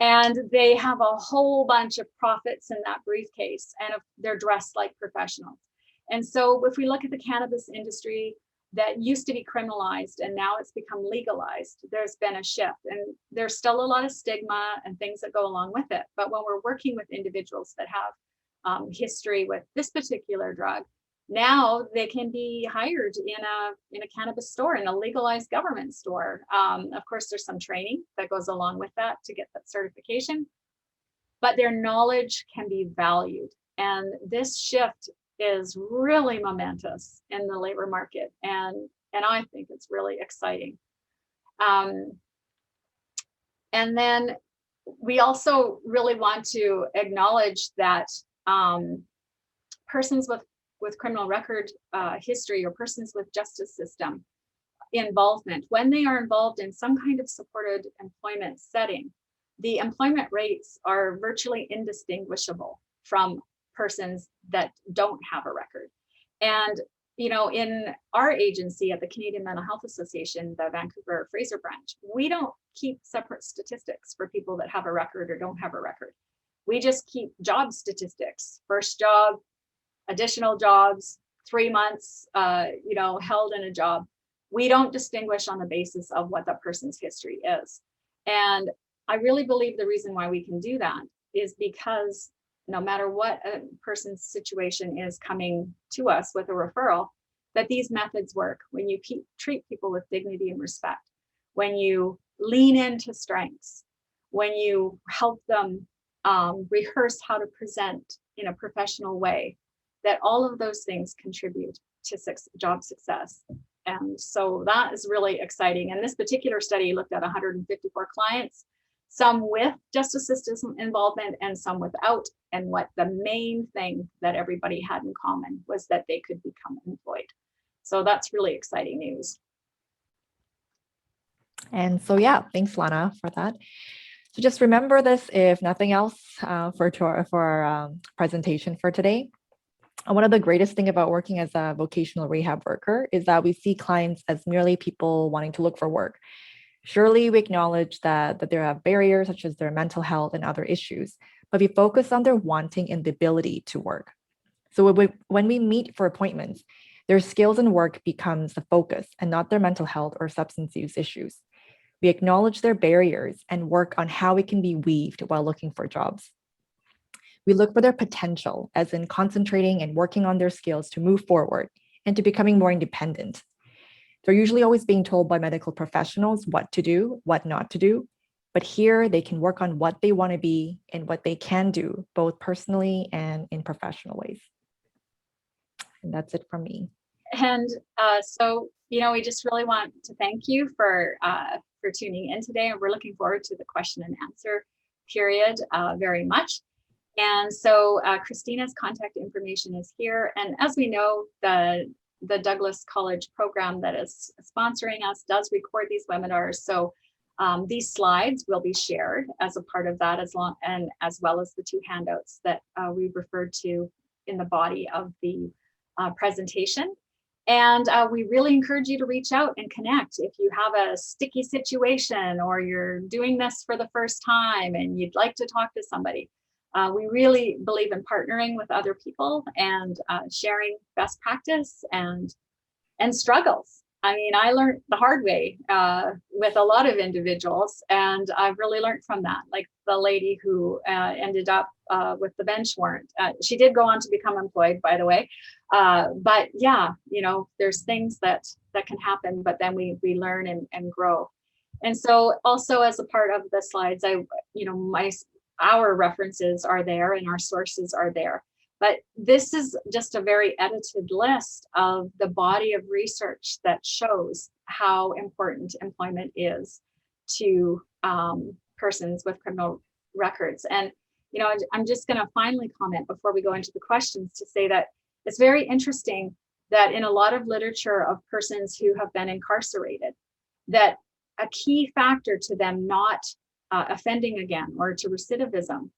And they have a whole bunch of profits in that briefcase, and they're dressed like professionals. And so if we look at the cannabis industry that used to be criminalized and now it's become legalized, there's been a shift, and there's still a lot of stigma and things that go along with it. But when we're working with individuals that have history with this particular drug, now they can be hired in a cannabis store, in a legalized government store. Of course, there's some training that goes along with that to get that certification, but their knowledge can be valued. And this shift is really momentous in the labor market, and I think it's really exciting. And then we also really want to acknowledge that persons with criminal record history, or persons with justice system involvement, when they are involved in some kind of supported employment setting, the employment rates are virtually indistinguishable from persons that don't have a record. And in our agency at the Canadian Mental Health Association, the Vancouver Fraser branch, we don't keep separate statistics for people that have a record or don't have a record. We just keep job statistics: first job, additional jobs, 3 months held in a job. We don't distinguish on the basis of what that person's history is. And I really believe the reason why we can do that is because no matter what a person's situation is coming to us with a referral, that these methods work. When you treat people with dignity and respect, when you lean into strengths, when you help them rehearse how to present in a professional way, that all of those things contribute to job success. And so that is really exciting. And this particular study looked at 154 clients, some with justice system involvement and some without. And what the main thing that everybody had in common was that they could become employed. So that's really exciting news. And so, yeah, thanks, Lana, for that. So just remember this, if nothing else, for our presentation for today. One of the greatest things about working as a vocational rehab worker is that we see clients as merely people wanting to look for work. Surely we acknowledge that there are barriers such as their mental health and other issues, but we focus on their wanting and the ability to work. So when we meet for appointments, their skills and work becomes the focus and not their mental health or substance use issues. We acknowledge their barriers and work on how it can be weaved while looking for jobs. we look for their potential, as in concentrating and working on their skills to move forward and to becoming more independent. They're usually always being told by medical professionals what to do, what not to do. But here they can work on what they want to be and what they can do, both personally and in professional ways. And that's it from me. And so, we just really want to thank you for tuning in today. And we're looking forward to the question and answer period very much. And so Kristina's contact information is here. And as we know, the Douglas College program that is sponsoring us does record these webinars. So these slides will be shared as a part of that, as well as the 2 handouts that we referred to in the body of the presentation. And we really encourage you to reach out and connect. If you have a sticky situation or you're doing this for the first time and you'd like to talk to somebody, we really believe in partnering with other people and sharing best practice and struggles. I mean, I learned the hard way with a lot of individuals, and I've really learned from that. Like the lady who ended up with the bench warrant. She did go on to become employed, by the way. But yeah, there's things that can happen, but then we learn and grow. And so also as a part of the slides, our references are there and our sources are there. But this is just a very edited list of the body of research that shows how important employment is to persons with criminal records. And, I'm just going to finally comment before we go into the questions to say that it's very interesting that in a lot of literature of persons who have been incarcerated, that a key factor to them not offending again or to recidivism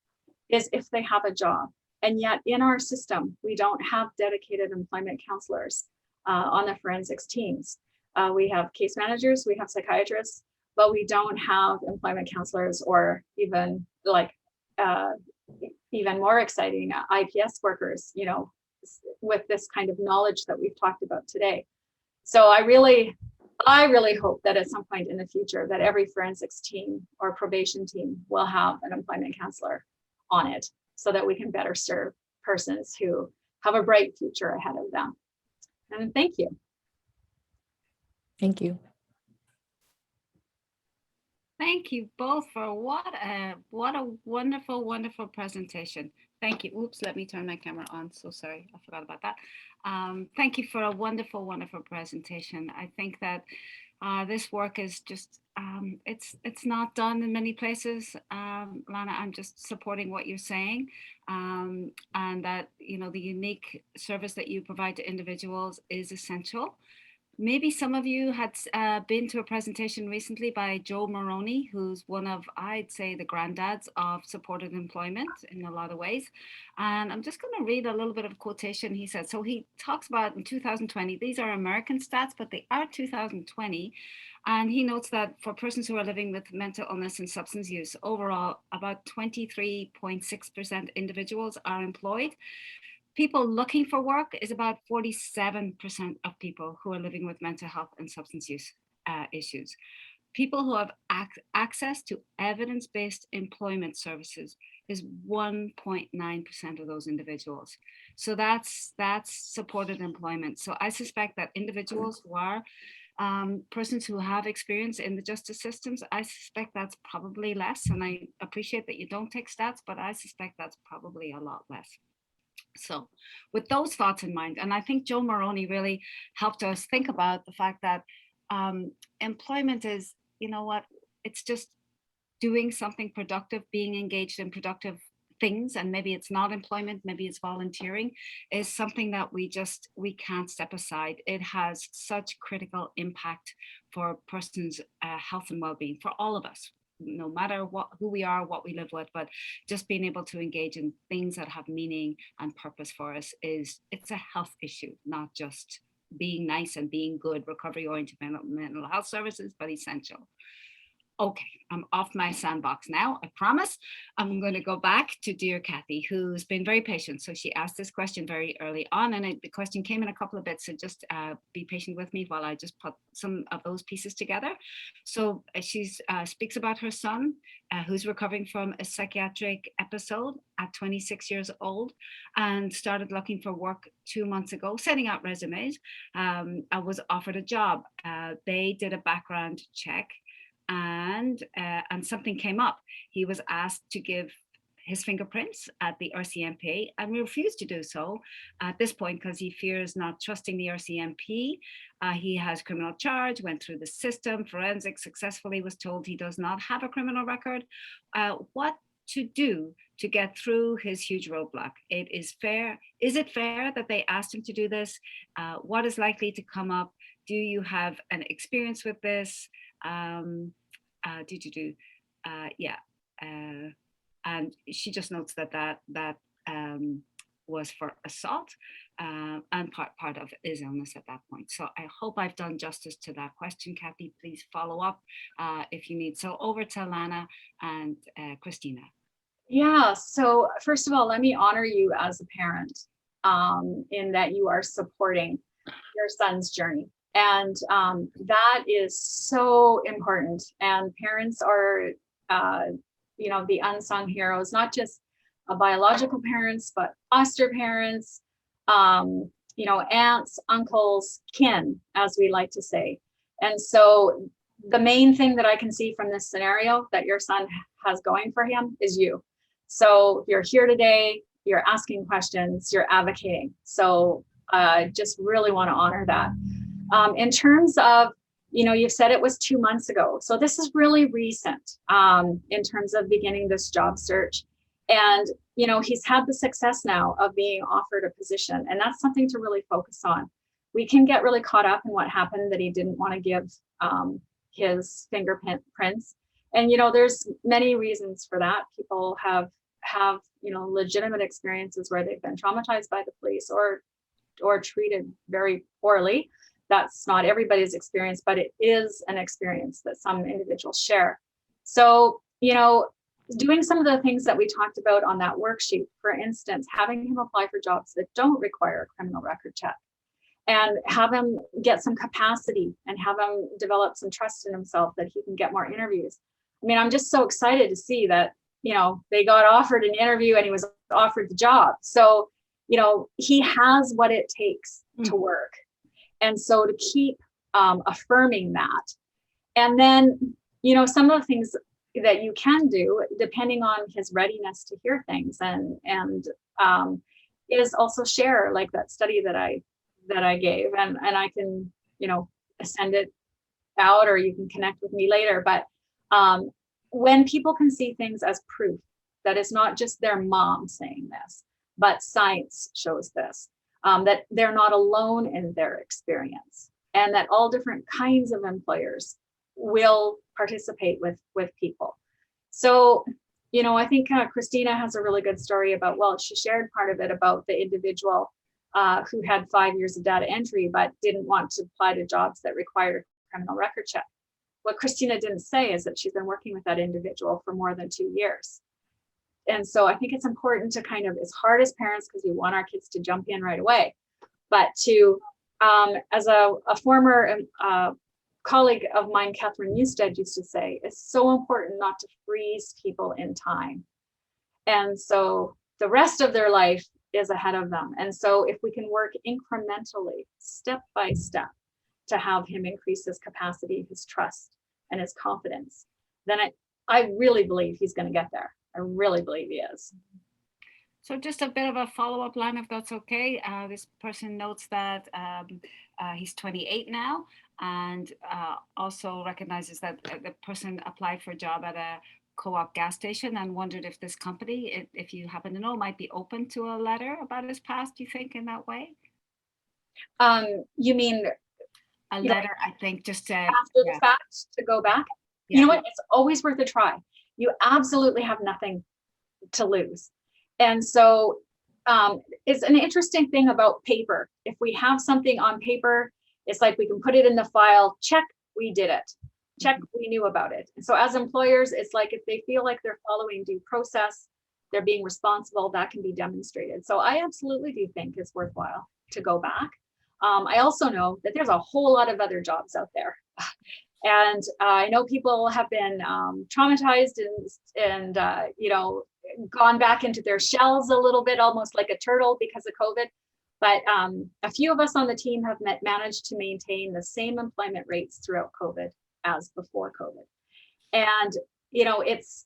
is if they have a job. And yet in our system, we don't have dedicated employment counselors on the forensics teams. We have case managers, we have psychiatrists, but we don't have employment counselors or even even more exciting IPS workers, with this kind of knowledge that we've talked about today. So I really hope that at some point in the future that every forensics team or probation team will have an employment counselor on it, so that we can better serve persons who have a bright future ahead of them. And thank you. Thank you. Thank you both for what a wonderful, wonderful presentation. Thank you. Oops, let me turn my camera on. So sorry, I forgot about that. Thank you for a wonderful, wonderful presentation. I think that this work is just, it's not done in many places. Lana, I'm just supporting what you're saying, and that, the unique service that you provide to individuals is essential. Maybe some of you had been to a presentation recently by Joe Moroney, who's one of, I'd say, the granddads of supported employment in a lot of ways. And I'm just going to read a little bit of quotation he said. So he talks about in 2020, these are American stats, but they are 2020. And he notes that for persons who are living with mental illness and substance use, overall, about 23.6% individuals are employed. People looking for work is about 47% of people who are living with mental health and substance use issues. People who have access to evidence-based employment services is 1.9% of those individuals. So that's supported employment. So I suspect that individuals who are persons who have experience in the justice systems, I suspect that's probably less. And I appreciate that you don't take stats, but I suspect that's probably a lot less. So with those thoughts in mind, and I think Joe Moroney really helped us think about the fact that employment is, it's just doing something productive, being engaged in productive things, and maybe it's not employment, maybe it's volunteering, is something that we can't step aside. It has such critical impact for persons' health and well-being, for all of us, no matter who we are, what we live with, but just being able to engage in things that have meaning and purpose for us it's a health issue, not just being nice and being good, recovery-oriented mental health services, but essential. Okay, I'm off my sandbox now, I promise. I'm going to go back to dear Kathy, who's been very patient. So she asked this question very early on, and the question came in a couple of bits. So just be patient with me while I just put some of those pieces together. So she speaks about her son, who's recovering from a psychiatric episode at 26 years old, and started looking for work 2 months ago, sending out resumes. I was offered a job. They did a background check, and something came up. He was asked to give his fingerprints at the RCMP, and we refused to do so at this point because he fears not trusting the RCMP. He has criminal charge, went through the system, forensic successfully, was told he does not have a criminal record. What to do to get through his huge roadblock? It is fair. Is it fair that they asked him to do this? What is likely to come up? Do you have an experience with this? And she just notes that was for assault, and part of his illness at that point. So I hope I've done justice to that question. Kathy, please follow up if you need. So over to Lana and Kristina. Yeah, so first of all, let me honor you as a parent in that you are supporting your son's journey. And that is so important. And parents are, the unsung heroes, not just biological parents, but foster parents, aunts, uncles, kin, as we like to say. And so the main thing that I can see from this scenario that your son has going for him is you. So you're here today, you're asking questions, you're advocating. So just really want to honor that. In terms of, you've said it was 2 months ago. So this is really recent in terms of beginning this job search. And, he's had the success now of being offered a position. And that's something to really focus on. We can get really caught up in what happened that he didn't want to give his fingerprints. And, there's many reasons for that. People have legitimate experiences where they've been traumatized by the police or treated very poorly. That's not everybody's experience, but it is an experience that some individuals share. So, doing some of the things that we talked about on that worksheet, for instance, having him apply for jobs that don't require a criminal record check, and have him get some capacity and have him develop some trust in himself that he can get more interviews. I mean, I'm just so excited to see that, they got offered an interview and he was offered the job. So, he has what it takes to work. And so to keep affirming that. And then, some of the things that you can do, depending on his readiness to hear things and is also share like that study that I gave, and I can, send it out, or you can connect with me later. But when people can see things as proof, that it's not just their mom saying this, but science shows this, that they're not alone in their experience, and that all different kinds of employers will participate with people. So, I think Kristina has a really good story about, she shared part of it about the individual who had 5 years of data entry, but didn't want to apply to jobs that required a criminal record check. What Kristina didn't say is that she's been working with that individual for more than 2 years. And so I think it's important to kind of, as hard as parents, because we want our kids to jump in right away, but to, as a former colleague of mine, Catherine Newstead, used to say, it's so important not to freeze people in time. And so the rest of their life is ahead of them. And so if we can work incrementally, step by step, to have him increase his capacity, his trust, and his confidence, then I really believe he's going to get there. I really believe he is. So just a bit of a follow-up line, if that's okay. This person notes that he's 28 now, and also recognizes that the person applied for a job at a co-op gas station, and wondered if this company, if you happen to know, might be open to a letter about his past, do you think, in that way? You mean a letter, I think, just to after the fact, to go back? Yeah. You know what? It's always worth a try. You absolutely have nothing to lose. And so it's an interesting thing about paper. If we have something on paper, it's like we can put it in the file, check, we did it. check we knew about it. So as employers, it's like if they feel like they're following due process, they're being responsible, that can be demonstrated. So I absolutely do think it's worthwhile to go back. I also know that there's a whole lot of other jobs out there. And I know people have been traumatized and you know, gone back into their shells a little bit, almost like a turtle because of COVID. But a few of us on the team have managed to maintain the same employment rates throughout COVID as before COVID. And, you know, it's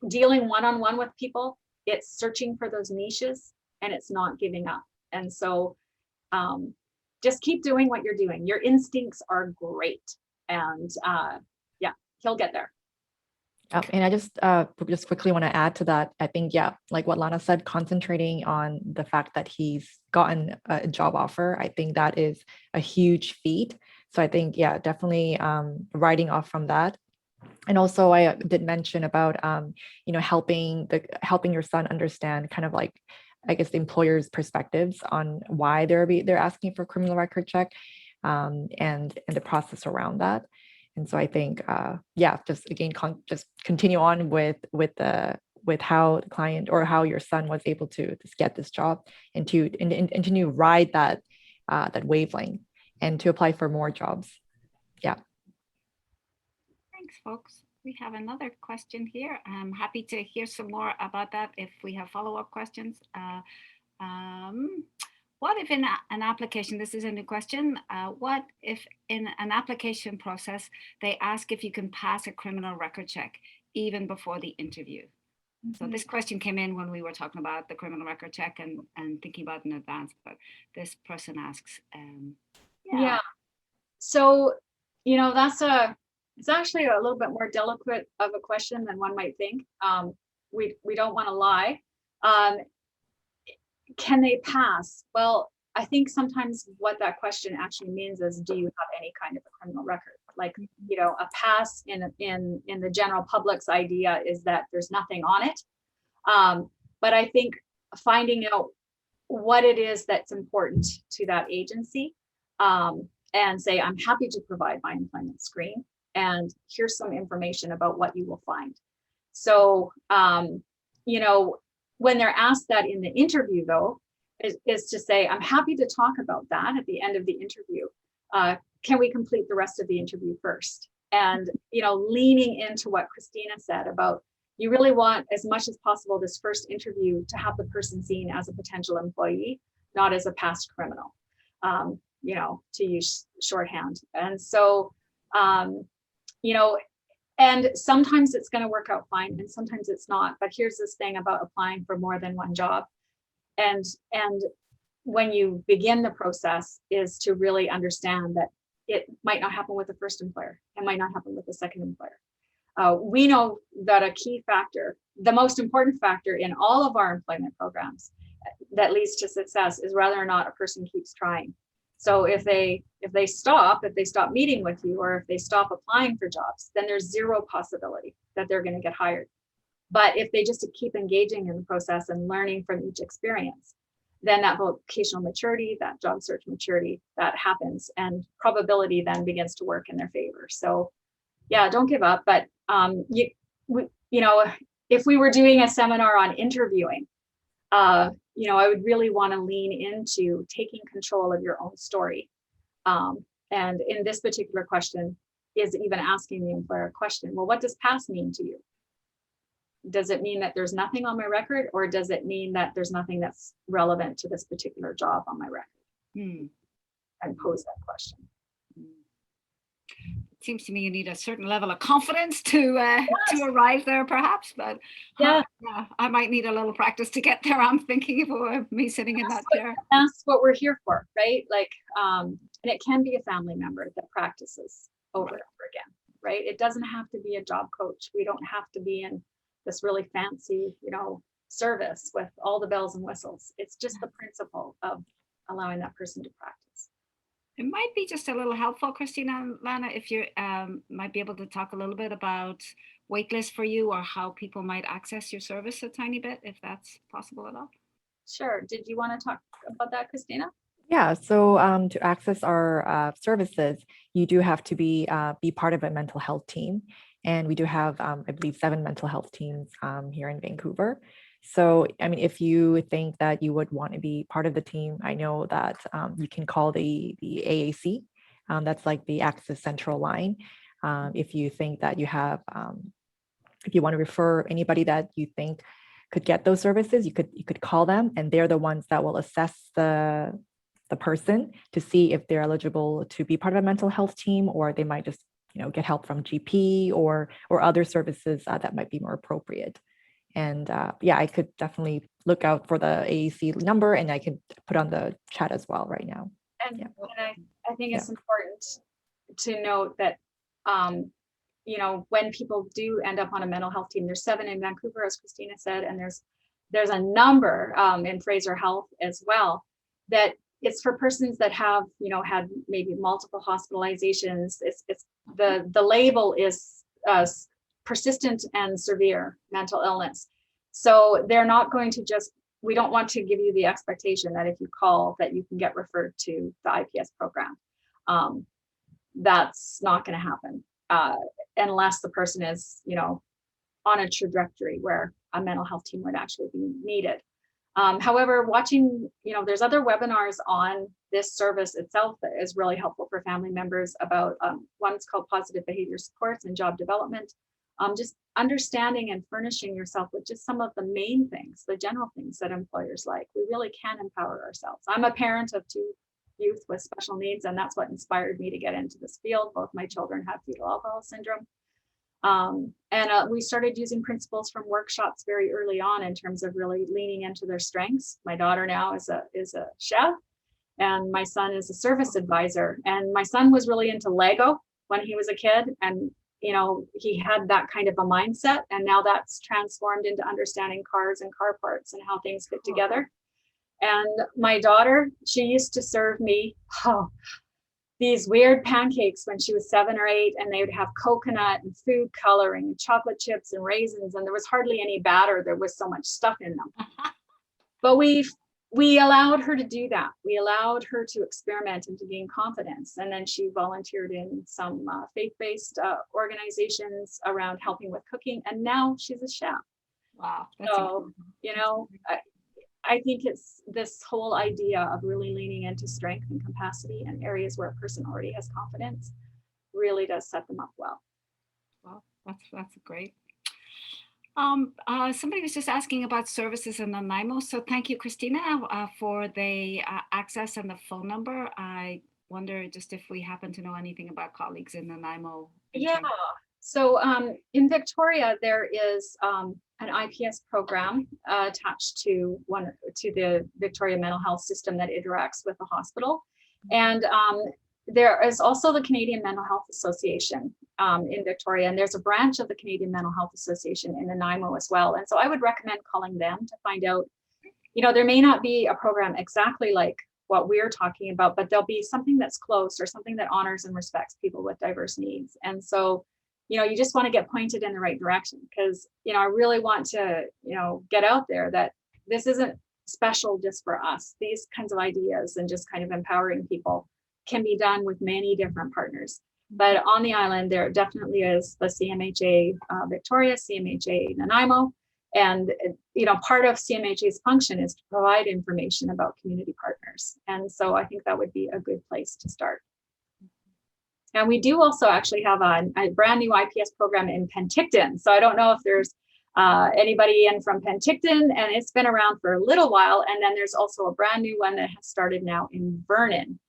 dealing one-on-one with people, it's searching for those niches, and it's not giving up. And so just keep doing what you're doing. Your instincts are great. And yeah, he'll get there. And I just quickly want to add to that. I think, yeah, like what Lana said, concentrating on the fact that he's gotten a job offer, I think that is a huge feat. So I think, yeah, definitely riding off from that. And also I did mention about, you know, helping your son understand kind of like, I guess, the employer's perspectives on why they're asking for a criminal record check, and the process around that. And so I think, yeah, just again, just continue on with how the client or how your son was able to just get this job, and to ride that wavelength and to apply for more jobs. Yeah. Thanks, folks. We have another question here. I'm happy to hear some more about that if we have follow-up questions. What if in an application, this is a new question, what if in an application process, they ask if you can pass a criminal record check even before the interview? So this question came in when we were talking about the criminal record check and thinking about in advance, but this person asks, yeah. So, you know, it's actually a little bit more delicate of a question than one might think. We don't want to lie. Can they pass? Well, I think sometimes what that question actually means is, do you have any kind of a criminal record? Like, you know, a pass in the general public's idea is that there's nothing on it. But I think finding out what it is that's important to that agency, and say, I'm happy to provide my employment screen, and here's some information about what you will find. So, you know, when they're asked that in the interview, though, is to say, I'm happy to talk about that at the end of the interview. Can we complete the rest of the interview first? And, you know, leaning into what Kristina said about, you really want as much as possible this first interview to have the person seen as a potential employee, not as a past criminal, you know, to use shorthand. And so, you know, and sometimes it's going to work out fine and sometimes it's not. But here's this thing about applying for more than one job. And when you begin the process is to really understand that it might not happen with the first employer. It might not happen with the second employer. We know that a key factor, the most important factor in all of our employment programs that leads to success is whether or not a person keeps trying. So if they stop meeting with you, or if they stop applying for jobs, then there's zero possibility that they're going to get hired. But if they just keep engaging in the process and learning from each experience, then that vocational maturity, that job search maturity, that happens, and probability then begins to work in their favor. So yeah, don't give up. But you know, if we were doing a seminar on interviewing, you know, I would really want to lean into taking control of your own story. And in this particular question is even asking the employer a question. Well, what does pass mean to you? Does it mean that there's nothing on my record, or does it mean that there's nothing that's relevant to this particular job on my record? And pose that question. It seems to me you need a certain level of confidence to arrive there, perhaps. But yeah, I might need a little practice to get there. I'm thinking if it were me sitting in that chair. That's what we're here for, right? Like, and it can be a family member that practices over and over again, right? It doesn't have to be a job coach. We don't have to be in this really fancy, you know, service with all the bells and whistles. It's just the principle of allowing that person to practice. It might be just a little helpful, Kristina and Lana, if you might be able to talk a little bit about waitlist for you, or how people might access your service a tiny bit, if that's possible at all. Sure. Did you want to talk about that, Kristina? Yeah, so to access our services, you do have to be part of a mental health team. And we do have, I believe, 7 mental health teams here in Vancouver. So, I mean, if you think that you would want to be part of the team, I know that you can call the AAC. That's like the Access Central line. If you think that you have, if you want to refer anybody that you think could get those services, you could call them, and they're the ones that will assess the person to see if they're eligible to be part of a mental health team, or they might just get help from GP or other services that might be more appropriate. And yeah, I could definitely look out for the AAC number, and I can put on the chat as well right now. And, Yeah. and I think Yeah. it's important to note that, when people do end up on a mental health team, there's 7 in Vancouver, as Kristina said, and there's a number in Fraser Health as well, that it's for persons that have, had maybe multiple hospitalizations. It's the label is persistent and severe mental illness. So they're not going to just, we don't want to give you the expectation that if you call that you can get referred to the IPS program. That's not going to happen unless the person is, on a trajectory where a mental health team would actually be needed. However, watching, there's other webinars on this service itself that is really helpful for family members about, one's called Positive Behavior Supports and Job Development. Just understanding and furnishing yourself with just some of the main things, the general things that employers like. We really can empower ourselves. I'm a parent of 2 youth with special needs, and that's what inspired me to get into this field. Both my children have fetal alcohol syndrome. We started using principles from workshops very early on in terms of really leaning into their strengths. My daughter now is a chef, and my son is a service advisor. And my son was really into Lego when he was a kid, and he had that kind of a mindset, and now that's transformed into understanding cars and car parts and how things fit together. And my daughter, she used to serve me these weird pancakes when she was 7 or 8, and they would have coconut and food coloring and chocolate chips and raisins, and there was hardly any batter. There was so much stuff in them. But we allowed her to do that. We allowed her to experiment and to gain confidence. And then she volunteered in some faith-based organizations around helping with cooking, and now she's a chef. Wow. So, I think it's this whole idea of really leaning into strength and capacity in areas where a person already has confidence really does set them up well. Well, that's great. Somebody was just asking about services in Nanaimo. So thank you, Kristina, for the access and the phone number. I wonder just if we happen to know anything about colleagues in Nanaimo. Yeah. So in Victoria, there is an IPS program attached to the Victoria mental health system that interacts with the hospital. And there is also the Canadian Mental Health Association in Victoria, and there's a branch of the Canadian Mental Health Association in Nanaimo as well. And so I would recommend calling them to find out, there may not be a program exactly like what we're talking about, but there'll be something that's close or something that honors and respects people with diverse needs. And so you just want to get pointed in the right direction, because, I really want to, get out there that this isn't special just for us. These kinds of ideas and just kind of empowering people can be done with many different partners. But on the island, there definitely is the CMHA Victoria, CMHA Nanaimo. And, part of CMHA's function is to provide information about community partners. And so I think that would be a good place to start. And we do also actually have a brand new IPS program in Penticton. So I don't know if there's anybody in from Penticton, and it's been around for a little while. And then there's also a brand new one that has started now in Vernon.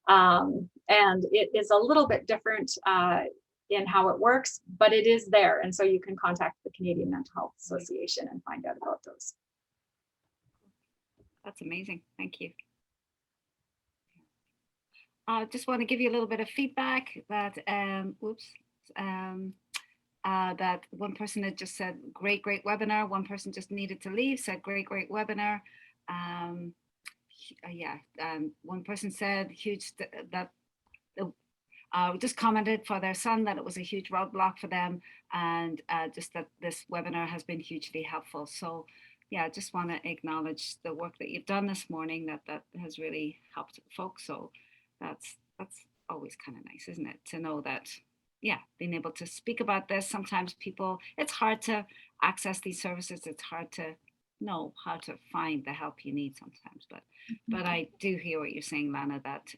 And it is a little bit different in how it works, but it is there. And so you can contact the Canadian Mental Health Association and find out about those. That's amazing. Thank you. Just want to give you a little bit of feedback that, that one person had just said, great webinar. One person just needed to leave, said, great webinar. One person said just commented for their son that it was a huge roadblock for them, and just that this webinar has been hugely helpful. So yeah, I just want to acknowledge the work that you've done this morning. That has really helped folks. So that's always kind of nice, isn't it, to know that, yeah, being able to speak about this. Sometimes people, it's hard to access these services. It's hard to know how to find the help you need sometimes. But I do hear what you're saying, Lana, that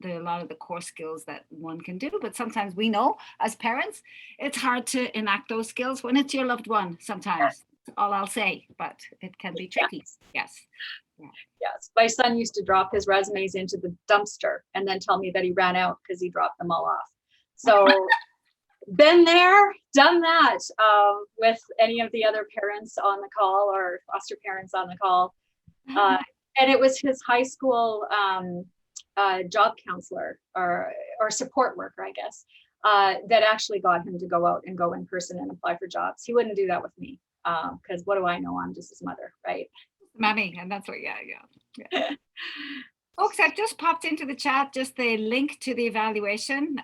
there are a lot of the core skills that one can do, but sometimes we know as parents it's hard to enact those skills when it's your loved one. Sometimes that's all I'll say, but it can be tricky. Yes. Yeah. Yes, my son used to drop his resumes into the dumpster and then tell me that he ran out because he dropped them all off. So been there, done that with any of the other parents on the call or foster parents on the call. And it was his high school job counselor or support worker, I guess, that actually got him to go out and go in person and apply for jobs. He wouldn't do that with me because what do I know? I'm just his mother, right? Mommy, and that's what, yeah. Folks, I've just popped into the chat just the link to the evaluation.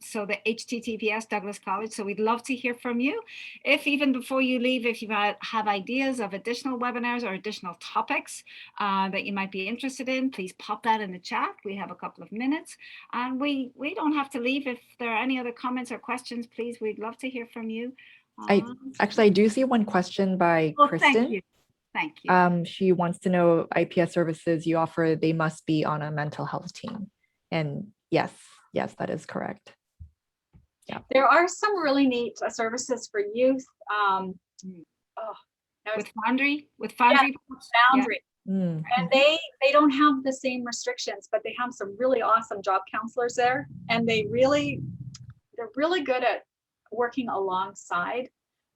So the HTTPS Douglas College. So we'd love to hear from you. If even before you leave, if you have ideas of additional webinars or additional topics that you might be interested in, please pop that in the chat. We have a couple of minutes and we don't have to leave. If there are any other comments or questions, please, we'd love to hear from you. I do see one question by Kristen. Thank you. Thank you. She wants to know IPS services you offer, they must be on a mental health team. And yes, that is correct. Yeah. There are some really neat services for youth. With Foundry? Yeah, Foundry. Yeah. And they don't have the same restrictions, but they have some really awesome job counselors there. And they're really good at working alongside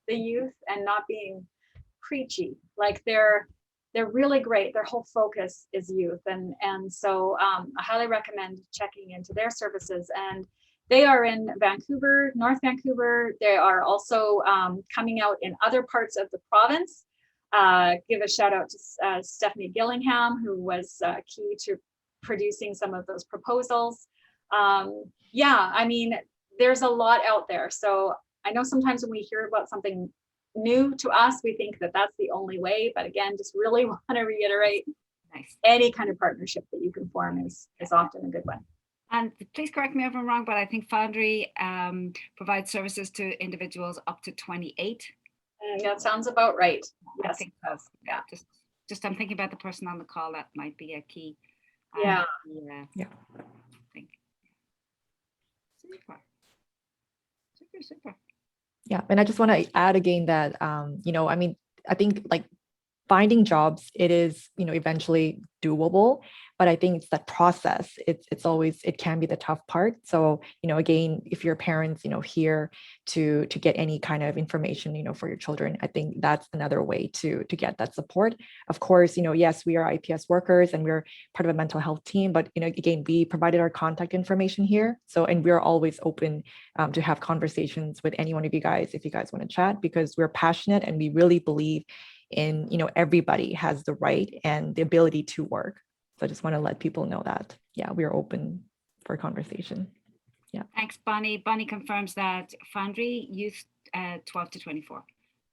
the youth and not being preachy. Like they're really great. Their whole focus is youth, and so I highly recommend checking into their services. And they are in Vancouver, North Vancouver. They are also coming out in other parts of the province. Give a shout out to Stephanie Gillingham, who was key to producing some of those proposals. Yeah, I mean, there's a lot out there. So I know sometimes when we hear about something new to us, we think that that's the only way, but again, just really want to reiterate, any kind of partnership that you can form is often a good one. And please correct me if I'm wrong, but I think Foundry provides services to individuals up to 28. That sounds about right. Yes. I think so. Yeah. Just I'm thinking about the person on the call. That might be a key. Yeah. I think. Super. Yeah, and I just want to add again that, I mean, I think like finding jobs, it is, eventually doable, but I think it's that process. It's always, it can be the tough part. So, again, if your parents, here to get any kind of information, for your children, I think that's another way to get that support. Of course, yes, we are IPS workers and we're part of a mental health team, but, again, we provided our contact information here. So, and we're always open to have conversations with any one of you guys, if you guys want to chat, because we're passionate and we really believe in, everybody has the right and the ability to work. So I just want to let people know that, yeah, we are open for conversation. Yeah. Thanks, Bonnie. Bonnie confirms that Foundry youth 12 to 24.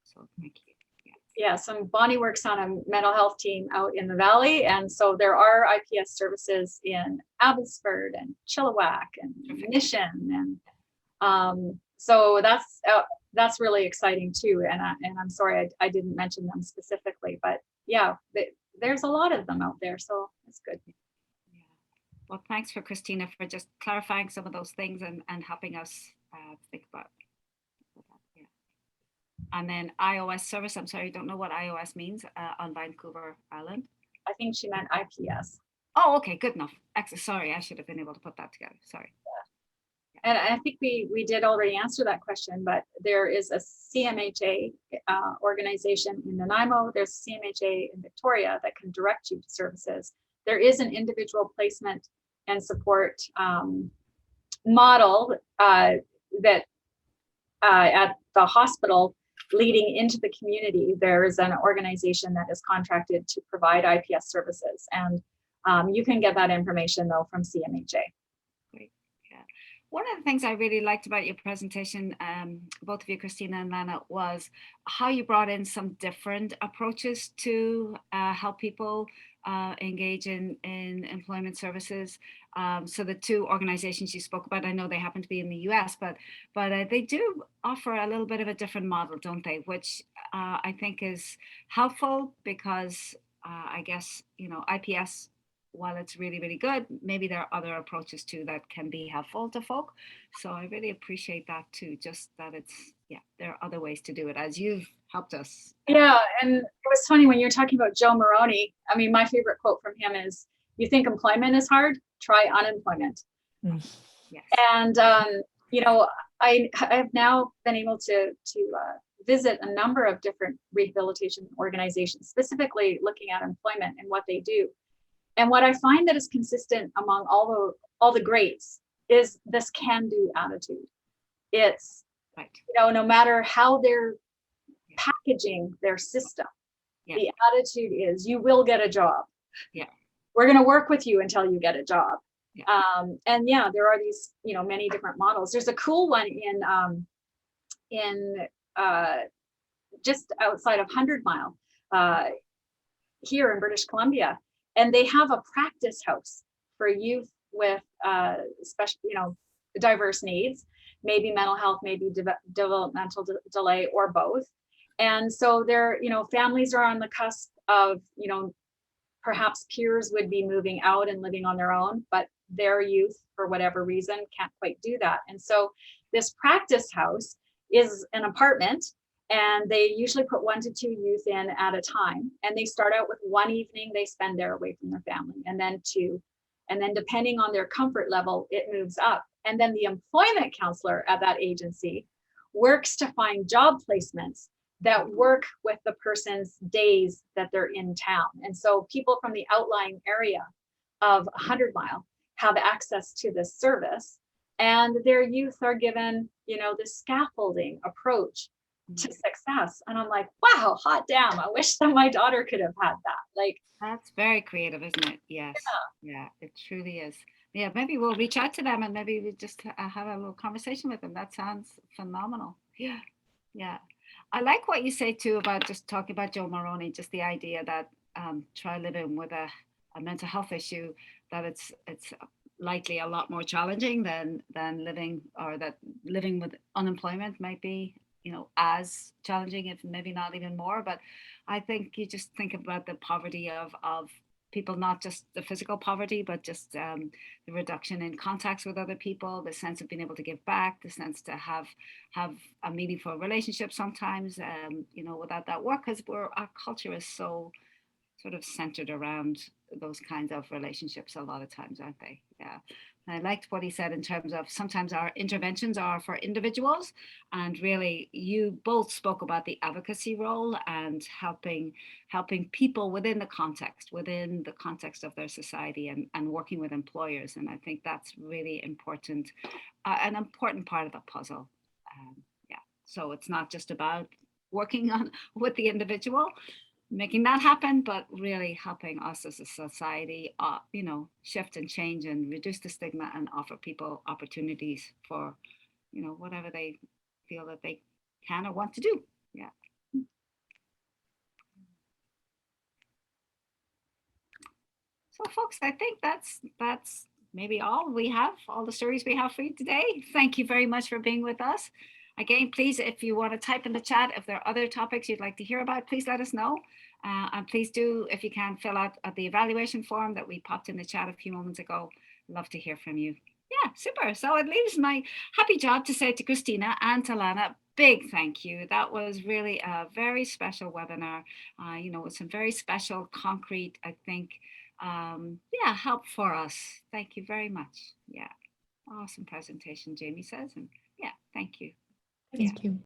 So thank you. Yeah, so Bonnie works on a mental health team out in the Valley. And so there are IPS services in Abbotsford and Chilliwack and Mission. And so that's really exciting too. And I'm sorry, I didn't mention them specifically, but yeah, there's a lot of them out there. So it's good. Yeah. Well, thanks for Kristina for just clarifying some of those things and helping us think about that. Yeah. And then iOS service, I'm sorry, I don't know what iOS means on Vancouver Island. I think she meant IPS. Oh, okay, good enough. Excellent. Sorry, I should have been able to put that together. Sorry. And I think we did already answer that question, but there is a CMHA organization in Nanaimo. There's a CMHA in Victoria that can direct you to services. There is an individual placement and support model that at the hospital leading into the community, there is an organization that is contracted to provide IPS services. And you can get that information though from CMHA. One of the things I really liked about your presentation, both of you, Kristina and Lana, was how you brought in some different approaches to help people engage in employment services. So the two organizations you spoke about, I know they happen to be in the US, but they do offer a little bit of a different model, don't they? Which I think is helpful because I guess, you know, IPS, while it's really, really good, maybe there are other approaches too that can be helpful to folk. So I really appreciate that too, just that it's, yeah, there are other ways to do it, as you've helped us. Yeah, and it was funny when you're talking about Joe Moroni. I mean, my favorite quote from him is, "You think employment is hard? Try unemployment." Yes. And you know, I have now been able to visit a number of different rehabilitation organizations, specifically looking at employment and what they do. And what I find that is consistent among all the greats is this can-do attitude. It's, right, you know, no matter how they're packaging their system, the attitude is, you will get a job. Yeah. We're going to work with you until you get a job. Yeah. And yeah, there are these, you know, many different models. There's a cool one in just outside of 100 Mile here in British Columbia, and they have a practice house for youth with special, you know, diverse needs, maybe mental health, maybe developmental delay, or both. And so they're, you know, families are on the cusp of, you know, perhaps peers would be moving out and living on their own, but their youth, for whatever reason, can't quite do that. And so this practice house is an apartment, and they usually put 1 to 2 youth in at a time. And they start out with one evening they spend there away from their family, and then 2. And then depending on their comfort level, it moves up. And then the employment counselor at that agency works to find job placements that work with the person's days that they're in town. And so people from the outlying area of 100 Mile have access to this service, and their youth are given, you know, this scaffolding approach to success. And I'm like, wow, hot damn, I wish that my daughter could have had that. Like, that's very creative, isn't it? Yes. Yeah, it truly is. Yeah, maybe we'll reach out to them and maybe we just have a little conversation with them. That sounds phenomenal. Yeah. Yeah. I like what you say too about just talking about Joe Moroni, just the idea that try living with a mental health issue, that it's likely a lot more challenging than living, or that living with unemployment might be, you know, as challenging, if maybe not even more. But I think you just think about the poverty of people, not just the physical poverty, but just the reduction in contacts with other people, the sense of being able to give back, the sense to have a meaningful relationship sometimes, you know, without that work, because our culture is so sort of centered around those kinds of relationships a lot of times, aren't they? Yeah. And I liked what he said in terms of sometimes our interventions are for individuals, and really you both spoke about the advocacy role and helping people within the context of their society, and working with employers. And I think that's really important, an important part of the puzzle. Yeah. So it's not just about working on with the individual, making that happen, but really helping us as a society, you know, shift and change and reduce the stigma and offer people opportunities for, you know, whatever they feel that they can or want to do. Yeah. So folks, I think that's maybe all the stories we have for you today. Thank you very much for being with us. Again, please, if you want to type in the chat, if there are other topics you'd like to hear about, please let us know. And please do, if you can, fill out the evaluation form that we popped in the chat a few moments ago. Love to hear from you. Yeah, super. So it leaves my happy job to say to Kristina and to Lana, big thank you. That was really a very special webinar, you know, with some very special, concrete, I think, yeah, help for us. Thank you very much. Yeah, awesome presentation, Jamie says. And yeah, thank you. Thank you.